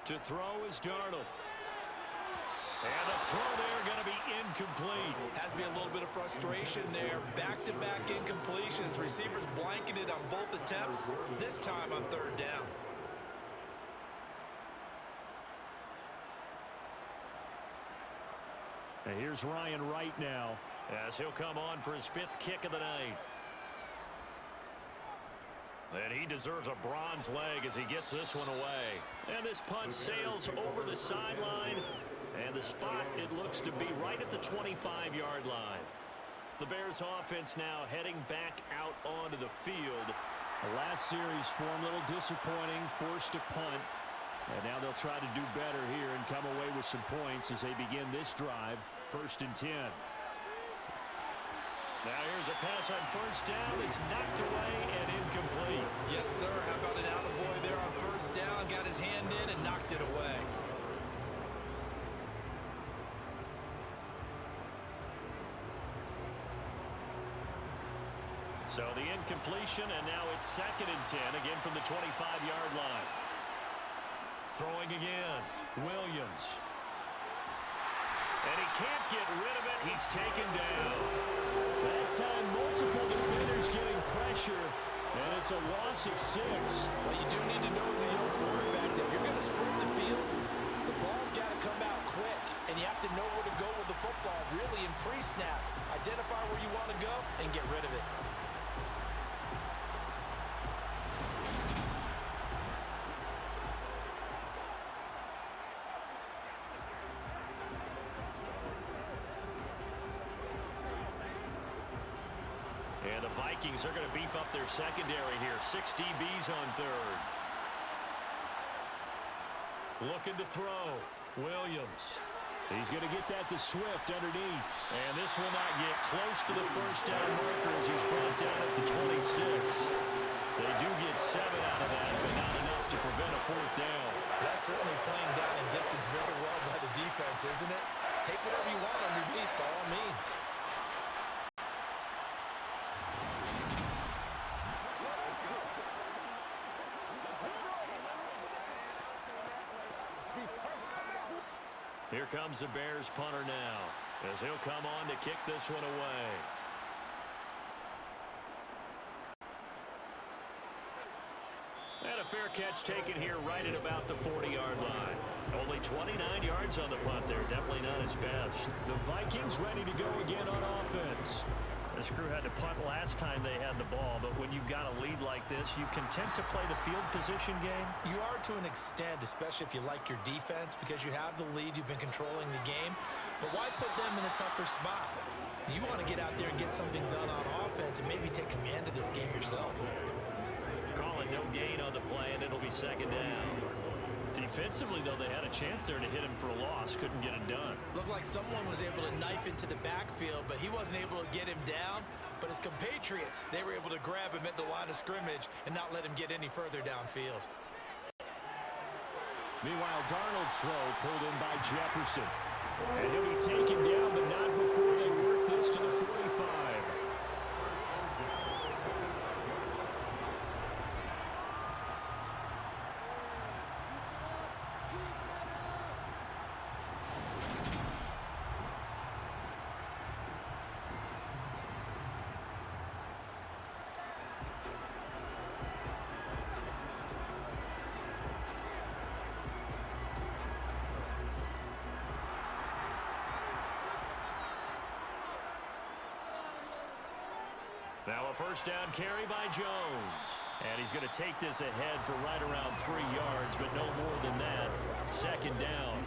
To throw is Darnold. And the throw there going to be incomplete. Has to be a little bit of frustration there. Back-to-back incompletions. Receivers blanketed on both attempts, this time on 3rd down. And here's Ryan Wright now, as he'll come on for his 5th kick of the night. And he deserves a bronze leg as he gets this one away. And this punt sails over the sideline. And the spot, it looks to be right at the 25-yard line. The Bears offense now heading back out onto the field. The last series for him, a little disappointing, forced to punt. And now they'll try to do better here and come away with some points as they begin this drive, 1st and 10. Now here's a pass on first down. It's knocked away and incomplete. Yes, sir. How about an attaboy there on first down? Got his hand in and knocked it away. So the incompletion, and now it's 2nd and 10, again from the 25-yard line. Throwing again, Williams. And he can't get rid of it. He's taken down. That time, multiple defenders getting pressure, and it's a loss of 6. What you do need to know as a young quarterback that if you're going to sprint the field, the ball's got to come out quick, and you have to know where to go with the football, really in pre-snap. Identify where you want to go and get rid of it. And the Vikings are going to beef up their secondary here. 6 DBs on 3rd. Looking to throw. Williams. He's going to get that to Swift underneath. And this will not get close to the first down marker as he's brought down at the 26. They do get 7 out of that, but not enough to prevent a 4th down. That's certainly playing down in distance very well by the defense, isn't it? Take whatever you want underneath by all means. Here comes the Bears punter now, as he'll come on to kick this one away. And a fair catch taken here right at about the 40-yard line. Only 29 yards on the punt there. Definitely not his best. The Vikings ready to go again on offense. This crew had to punt last time they had the ball, but when you've got a lead like this, you content to play the field position game? You are to an extent, especially if you like your defense, because you have the lead, you've been controlling the game. But why put them in a tougher spot? You want to get out there and get something done on offense and maybe take command of this game yourself. Calling no gain on the play, and it'll be 2nd down. Defensively, though, they had a chance there to hit him for a loss. Couldn't get it done. Looked like someone was able to knife into the backfield, but he wasn't able to get him down. But his compatriots, they were able to grab him at the line of scrimmage and not let him get any further downfield. Meanwhile, Darnold's throw pulled in by Jefferson. And he'll be taken down, but not before they work this to the 45. Now a first down carry by Jones. And he's going to take this ahead for right around 3 yards, but no more than that. Second down.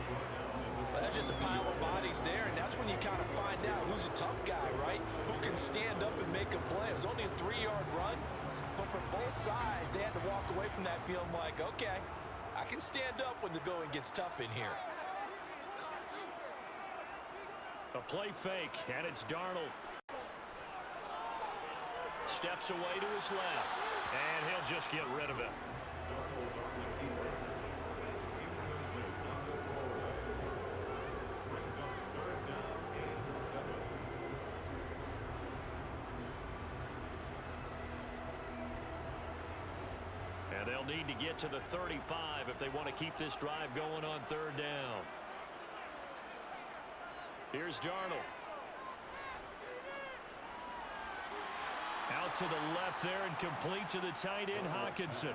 Well, that's just a pile of bodies there, and that's when you kind of find out who's a tough guy, right? Who can stand up and make a play. It was only a 3-yard run, but for both sides, they had to walk away from that feeling like, okay, I can stand up when the going gets tough in here. A play fake, and it's Darnold. Steps away to his left, and he'll just get rid of it. And they'll need to get to the 35 if they want to keep this drive going on third down. Here's Darnold. Out to the left there and complete to the tight end, Hockenson.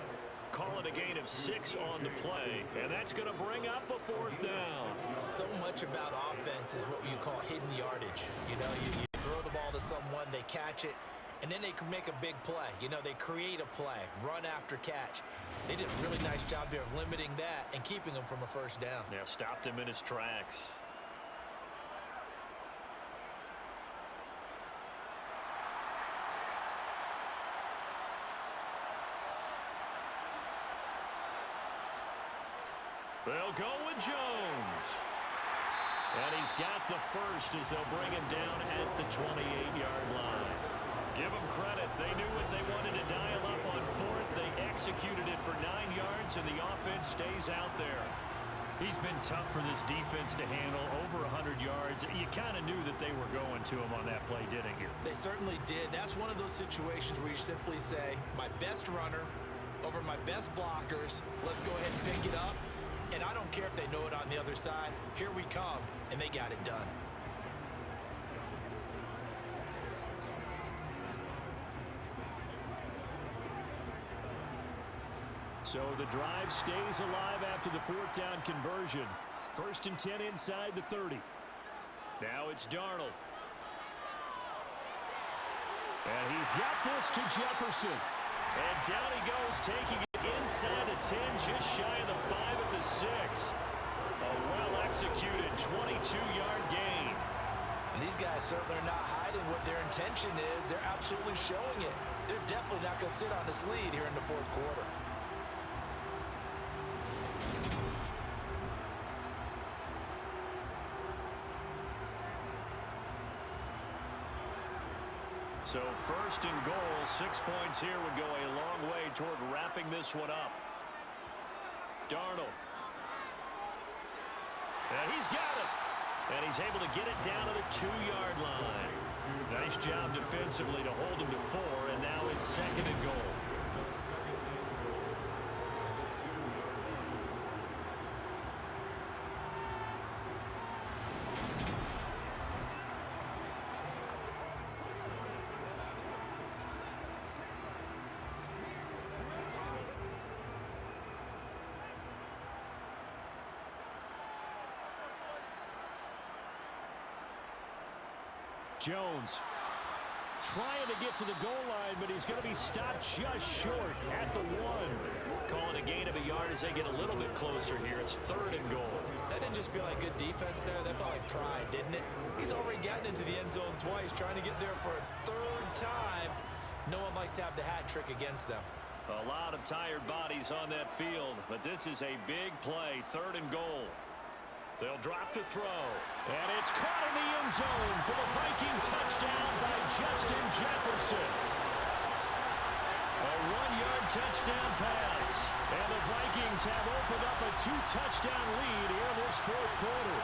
Call it a gain of 6 on the play, and that's going to bring up a 4th down. So much about offense is what you call hidden yardage. You know, you throw the ball to someone, they catch it, and then they can make a big play. You know, they create a play, run after catch. They did a really nice job there of limiting that and keeping him from a first down. Yeah, stopped him in his tracks. They'll go with Jones. And he's got the first as they'll bring him down at the 28-yard line. Give them credit. They knew what they wanted to dial up on 4th. They executed it for 9 yards, and the offense stays out there. He's been tough for this defense to handle, over 100 yards. You kind of knew that they were going to him on that play, didn't you? They certainly did. That's one of those situations where you simply say, my best runner over my best blockers. Let's go ahead and pick it up. And I don't care if they know it on the other side. Here we come, and they got it done. So the drive stays alive after the 4th down conversion. 1st and 10 inside the 30. Now it's Darnold. And he's got this to Jefferson. And down he goes, taking it inside the 10, just shy of the 5 at the 6. A well-executed 22-yard gain. And these guys certainly are not hiding what their intention is. They're absolutely showing it. They're definitely not going to sit on this lead here in the 4th quarter. So 1st and goal, 6 points here would go a long way toward wrapping this one up. Darnold. And he's got it. And he's able to get it down to the 2-yard line. Nice job defensively to hold him to 4, and now it's 2nd and goal. Jones trying to get to the goal line, but he's going to be stopped just short at the 1. Calling a gain of a yard as they get a little bit closer here. It's 3rd and goal. That didn't just feel like good defense there. That felt like pride, didn't it? He's already gotten into the end zone twice, trying to get there for a 3rd time. No one likes to have the hat trick against them. A lot of tired bodies on that field, but this is a big play, 3rd and goal. They'll drop to throw. And it's caught in the end zone for the Viking touchdown by Justin Jefferson. A 1-yard touchdown pass. And the Vikings have opened up a 2-touchdown lead here in this 4th quarter.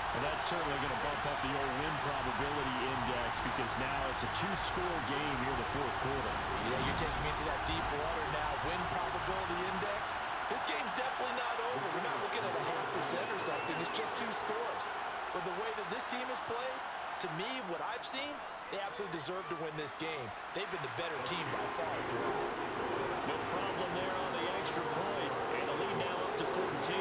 And that's certainly going to bump up the old win probability index because now it's a 2-score game here in the 4th quarter. Yeah, you're taking me into that deep water now. Win probability index. This game's definitely not over. We're not looking at a 0.5% or something. It's just 2 scores. But the way that this team has played, to me, what I've seen, they absolutely deserve to win this game. They've been the better team by far throughout. No problem there on the extra point. And the lead now up to 14.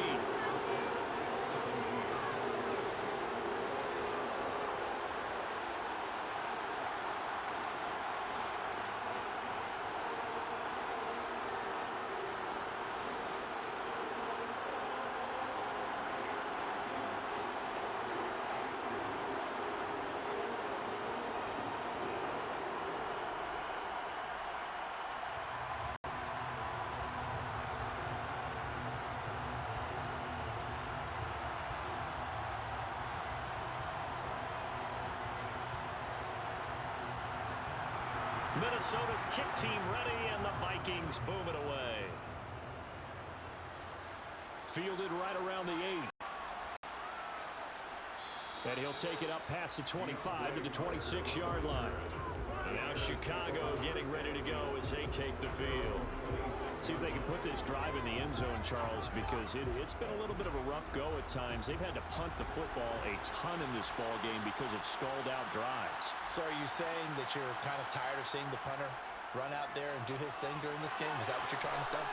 Minnesota's kick team ready, and the Vikings boom it away. Fielded right around the 8. And he'll take it up past the 25 to the 26-yard line. Now Chicago getting ready to go as they take the field. See if they can put this drive in the end zone, Charles, because it's been a little bit of a rough go at times. They've had to punt the football a ton in this ball game because of stalled-out drives. So are you saying that you're kind of tired of seeing the punter run out there and do his thing during this game? Is that what you're trying to say?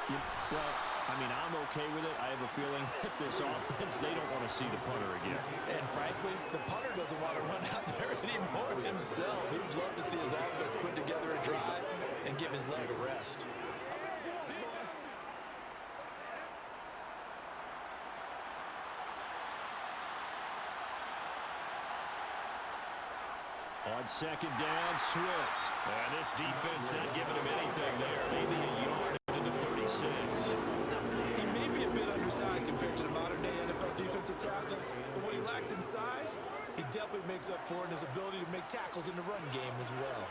Well, I mean, I'm okay with it. I have a feeling that this offense, they don't want to see the punter again. And frankly, the punter doesn't want to run out there anymore himself. He'd love to see his offense put together a drive and give his leg a rest. On 2nd down, Swift. And this defense not giving him anything there. Maybe a yard to the 36. He may be a bit undersized compared to the modern-day NFL defensive tackle, but what he lacks in size, he definitely makes up for in his ability to make tackles in the run game as well.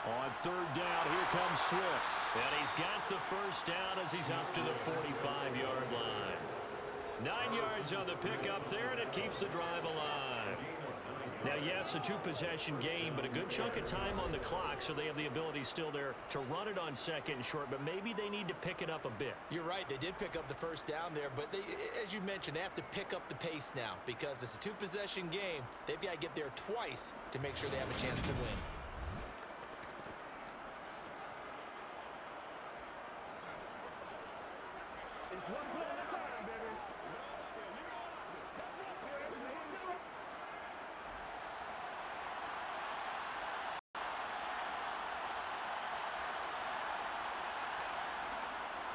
On 3rd down, here comes Swift. And he's got the first down as he's up to the 45-yard line. 9 yards on the pickup there, and it keeps the drive alive. Now, yes, a 2-possession game, but a good chunk of time on the clock, so they have the ability still there to run it on 2nd and short, but maybe they need to pick it up a bit. You're right. They did pick up the first down there, but they, as you mentioned, they have to pick up the pace now because it's a 2-possession game. They've got to get there twice to make sure they have a chance to win. It's one play at a time, baby.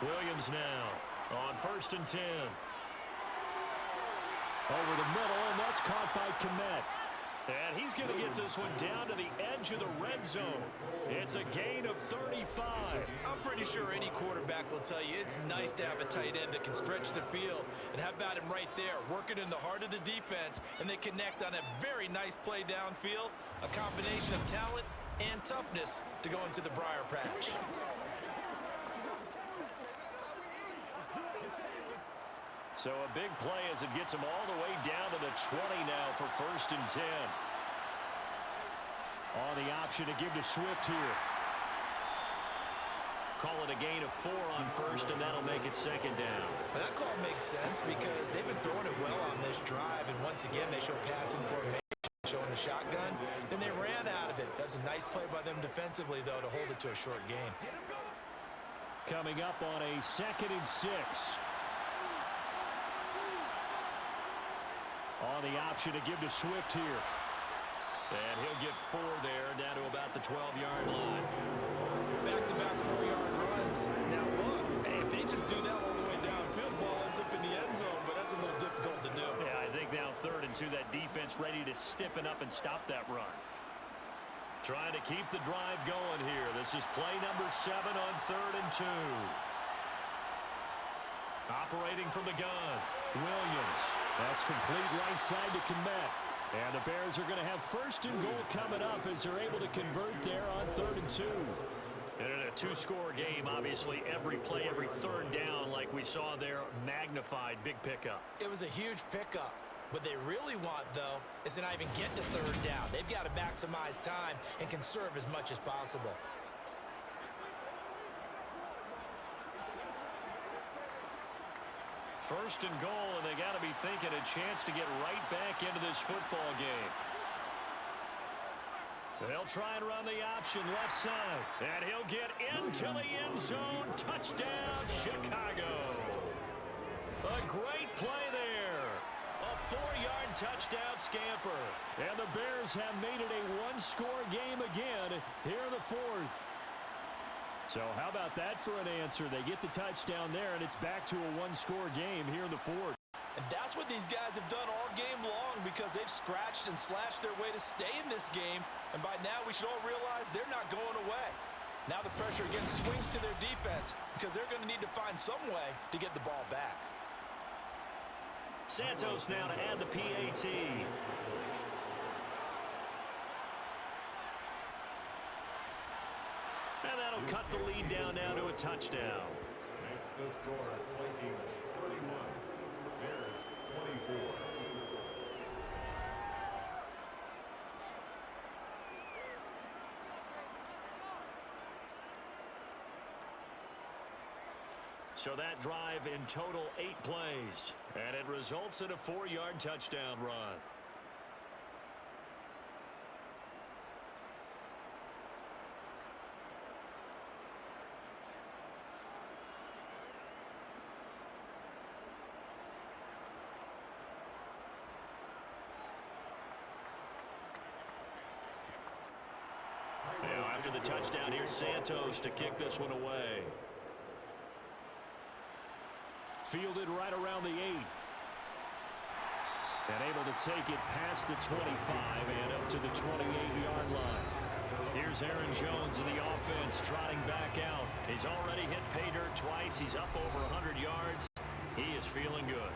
Williams now on 1st and 10. Over the middle, and that's caught by Kmet. And he's going to get this one down to the edge of the red zone. It's a gain of 35. I'm pretty sure any quarterback will tell you it's nice to have a tight end that can stretch the field. And how about him right there, working in the heart of the defense, and they connect on a very nice play downfield, a combination of talent and toughness to go into the briar patch. So a big play as it gets him all the way down to the 20 now for 1st and 10. On the option to give to Swift here. Call it a gain of 4 on 1st, and that'll make it 2nd down. But that call makes sense because they've been throwing it well on this drive, and once again they show passing formation, showing the shotgun. Then they ran out of it. That's a nice play by them defensively, though, to hold it to a short gain. Coming up on a 2nd and 6. On the option to give to Swift here. And he'll get 4 there, down to about the 12-yard line. Back-to-back 4-yard runs. Now look, if they just do that all the way downfield, ball ends up in the end zone, but that's a little difficult to do. Yeah, I think now 3rd and 2, that defense defense ready to stiffen up and stop that run. Trying to keep the drive going here. This is play number 7 on 3rd and 2. Operating from the gun, Williams. That's complete right side to Kmet. And the Bears are going to have 1st and goal coming up as they're able to convert there on 3rd and 2. And in a 2-score game, obviously, every play, every 3rd down, like we saw there, magnified, big pickup. It was a huge pickup. What they really want, though, is to not even get to 3rd down. They've got to maximize time and conserve as much as possible. First and goal, and they got to be thinking a chance to get right back into this football game. They'll try and run the option left side, and he'll get into the end zone. Touchdown, Chicago. A great play there. A 4-yard touchdown scamper. And the Bears have made it a 1-score game again here in the 4th. So how about that for an answer? They get the touchdown there, and it's back to a 1-score game here in the 4th. And that's what these guys have done all game long because they've scratched and slashed their way to stay in this game. And by now, we should all realize they're not going away. Now the pressure again swings to their defense because they're going to need to find some way to get the ball back. Santos now to add the PAT. And that'll cut the lead down now to a touchdown. Makes the score Vikings 31, Bears 24. So that drive in total 8 plays, and it results in a 4-yard touchdown run. Now after the touchdown, here's Santos to kick this one away. Fielded right around the 8. And able to take it past the 25 and up to the 28-yard line. Here's Aaron Jones in the offense trotting back out. He's already hit pay dirt twice. He's up over 100 yards. He is feeling good.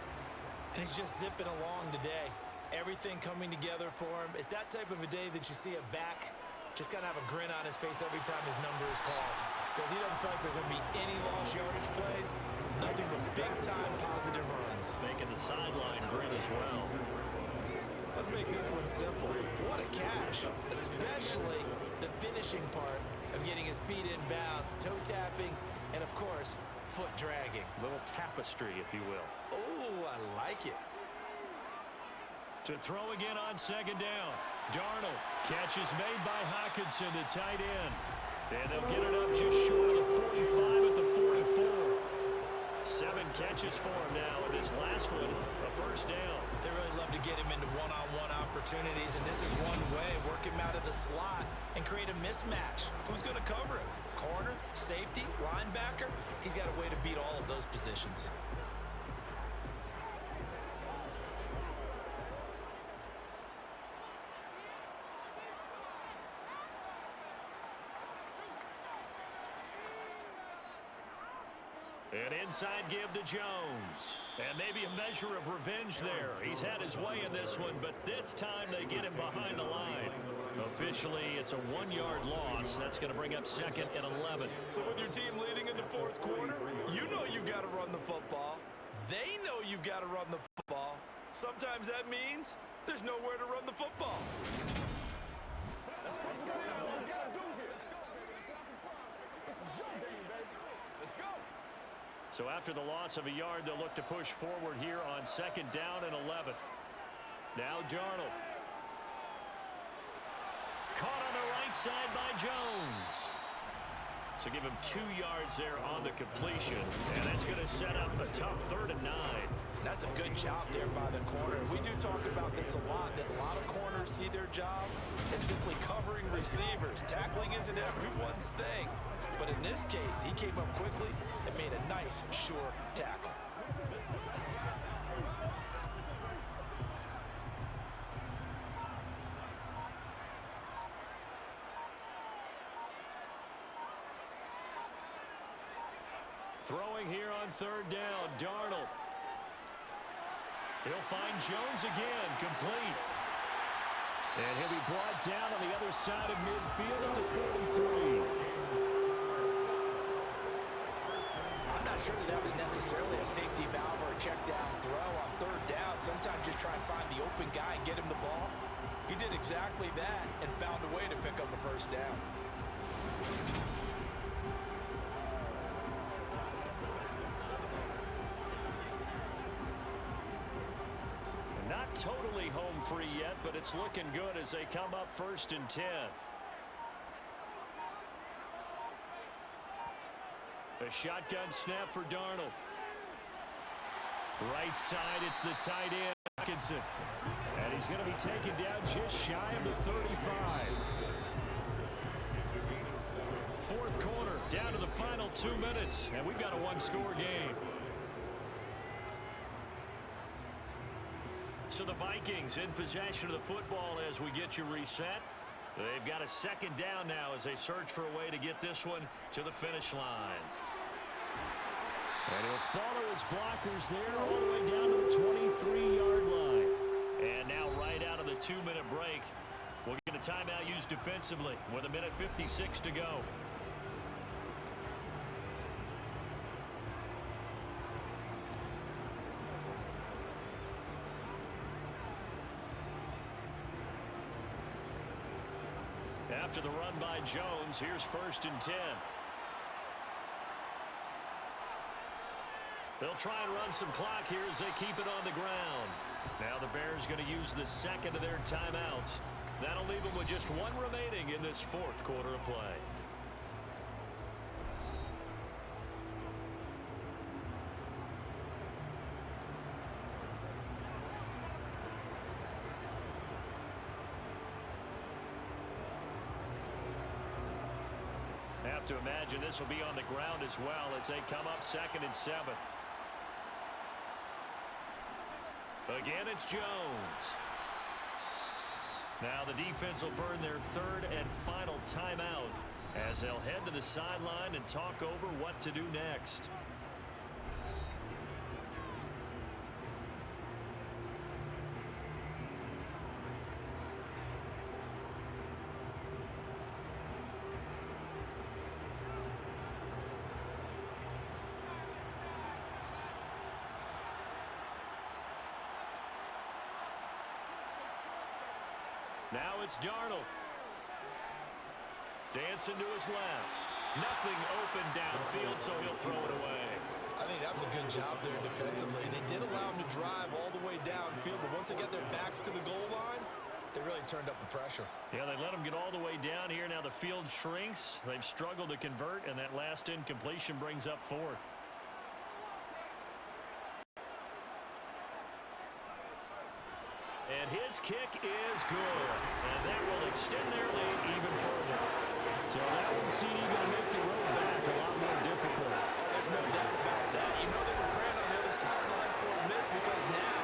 And he's just zipping along today. Everything coming together for him. It's that type of a day that you see a back just kind of have a grin on his face every time his number is called. Because he doesn't feel like there are going to be any lost yardage plays. Nothing but big-time positive runs. Making the sideline grin as well. Let's make this one simple. What a catch. Especially the finishing part of getting his feet in bounds, toe tapping, and of course, foot dragging. Little tapestry, if you will. Oh, I like it. To throw again on 2nd down. Darnold. Catch is made by Hockenson, the tight end. And they'll get it up just short of the 45 at the 44. 7 catches for him now. And this last one, a 1st down. They really love to get him into one-on-one opportunities, and this is one way. Work him out of the slot and create a mismatch. Who's going to cover him? Corner, safety, linebacker? He's got a way to beat all of those positions. An inside give to Jones. And maybe a measure of revenge there. He's had his way in this one, but this time they get him behind the line. Officially, it's a 1-yard loss. That's going to bring up 2nd and 11. So with your team leading in the 4th quarter, you know you've got to run the football. They know you've got to run the football. Sometimes that means there's nowhere to run the football. Let's go. So after the loss of a yard, they'll look to push forward here on 2nd down and 11. Now Darnold. Caught on the right side by Jones. So give him 2 yards there on the completion. And that's going to set up a tough 3rd and 9. That's a good job there by the corner. We do talk about this a lot, that a lot of corners see their job as simply covering receivers. Tackling isn't everyone's thing. But in this case, he came up quickly and made a nice, short tackle. Throwing here on third down, Darnold. He'll find Jones again, complete. And he'll be brought down on the other side of midfield at the 43. I'm not sure that was necessarily a safety valve or a check down throw on third down. Sometimes just try and find the open guy and get him the ball. He did exactly that and found a way to pick up a first down. Not totally home free yet, but it's looking good as they come up 1st and 10. A shotgun snap for Darnold. Right side, it's the tight end, Atkinson. And he's going to be taken down just shy of the 35. Fourth quarter, down to the final 2 minutes, and we've got a one-score game. So the Vikings in possession of the football as we get you reset. They've got a second down now as they search for a way to get this one to the finish line. And he'll follow his blockers there all the way down to the 23-yard line. And now right out of the 2-minute break, we'll get a timeout used defensively with 1:56 to go. After the run by Jones, here's 1st and 10. They'll try and run some clock here as they keep it on the ground. Now the Bears going to use the second of their timeouts. That'll leave them with just one remaining in this fourth quarter of play. Have to imagine this will be on the ground as well as they come up 2nd and 7. Again, it's Jones. Now the defense will burn their 3rd and final timeout as they'll head to the sideline and talk over what to do next. Now it's Darnold. Dancing to his left. Nothing open downfield, so he'll throw it away. I think that was a good job there defensively. They did allow him to drive all the way downfield, but once they get their backs to the goal line, they really turned up the pressure. Yeah, they let him get all the way down here. Now the field shrinks. They've struggled to convert, and that last incompletion brings up 4th. And his kick is good. And that will extend their lead even further. So that one, CD, going to make the road back a lot more difficult. There's no doubt about that. You know they were praying on the other sideline for a miss because now,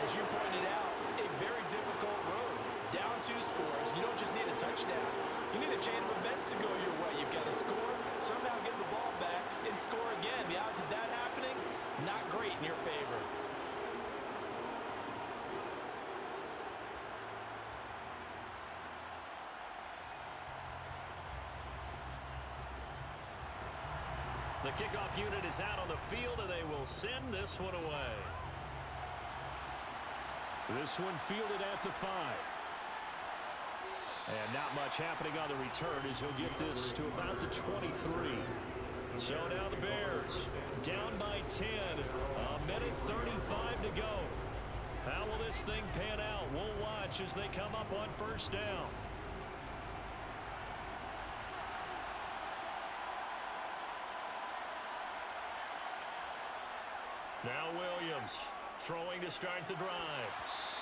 as you pointed out, a very difficult road. Down 2 scores. You don't just need a touchdown. You need a chain of events to go your way. You've got to score, somehow get the ball back, and score again. The odds of that happening, not great in your favor. The kickoff unit is out on the field, and they will send this one away. This one fielded at the 5. And not much happening on the return as he'll get this to about the 23. So now the Bears down by 10. 1:35 to go. How will this thing pan out? We'll watch as they come up on 1st down. Now Williams throwing to start the drive.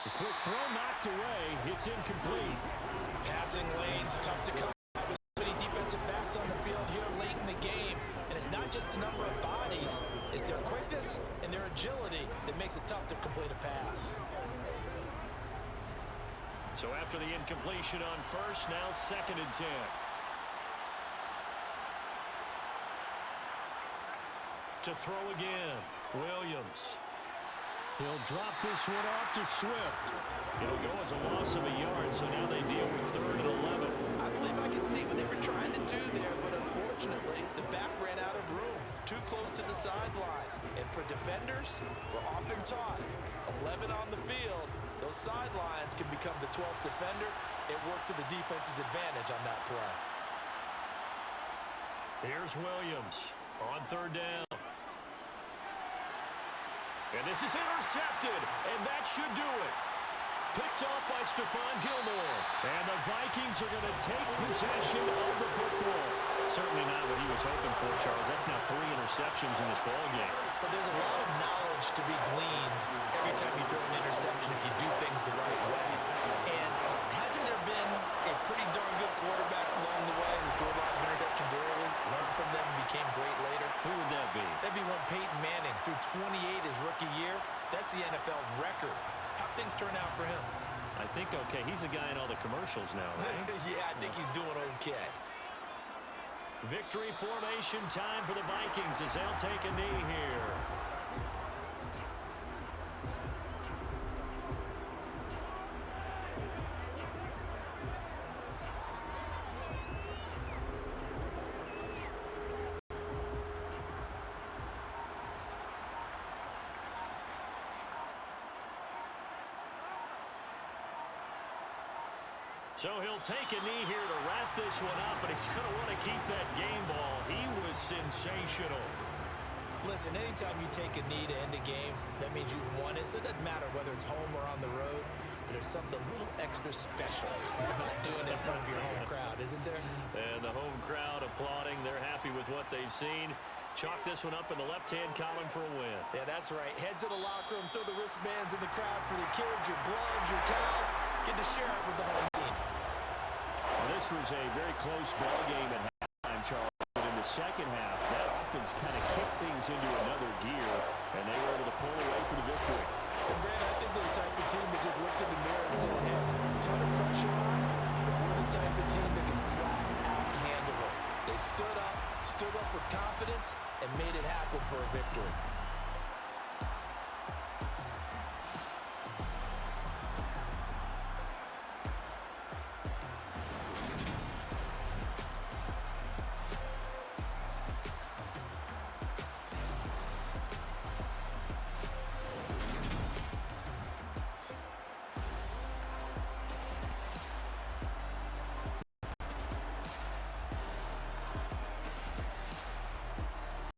The quick throw knocked away. It's incomplete. Passing lanes, tough to come out with so many defensive backs on the field here late in the game. And it's not just the number of bodies. It's their quickness and their agility that makes it tough to complete a pass. So after the incompletion on 1st, now 2nd and 10. To throw again, Williams. He'll drop this one off to Swift. It'll go as a loss of a yard, so now they deal with 3rd and 11. I believe I can see what they were trying to do there, but unfortunately, the back ran out of room. Too close to the sideline. And for defenders, we're often taught 11 on the field. Those sidelines can become the 12th defender. It worked to the defense's advantage on that play. Here's Williams on 3rd down. And this is intercepted, and that should do it. Picked off by Stephon Gilmore. And the Vikings are going to take possession of the football. Certainly not what he was hoping for, Charles. That's now 3 interceptions in this ballgame. But there's a lot of knowledge to be gleaned every time you throw an interception if you do things the right way. And hasn't there been a pretty darn good quarterback along the way who threw a lot of interceptions early, learned from them, and became great later? Who would that be? That'd be one Peyton Manning threw 28 his rookie year. That's the NFL record. How'd things turn out for him? I think okay. He's a guy in all the commercials now, right? Yeah, I think he's doing okay. Victory formation time for the Vikings as they'll take a knee here. So he'll take a knee here to wrap this one up, but he's going to want to keep that game ball. He was sensational. Listen, anytime you take a knee to end a game, that means you've won it. So it doesn't matter whether it's home or on the road, but there's something a little extra special about doing it in front of your home crowd, isn't there? And the home crowd applauding. They're happy with what they've seen. Chalk this one up in the left-hand column for a win. Yeah, that's right. Head to the locker room, throw the wristbands in the crowd for the kids, your gloves, your towels. Get to share it with the home team. Well, this was a very close ball game at halftime, Charles. But in the second half, that offense kind of kicked things into another gear, and they were able to pull away for the victory. And Brandon, I think they're the type of team that just looked in the mirror and said, hey, ton of pressure on, but we're the type of team that can flat out handle it. They stood up with confidence, and made it happen for a victory.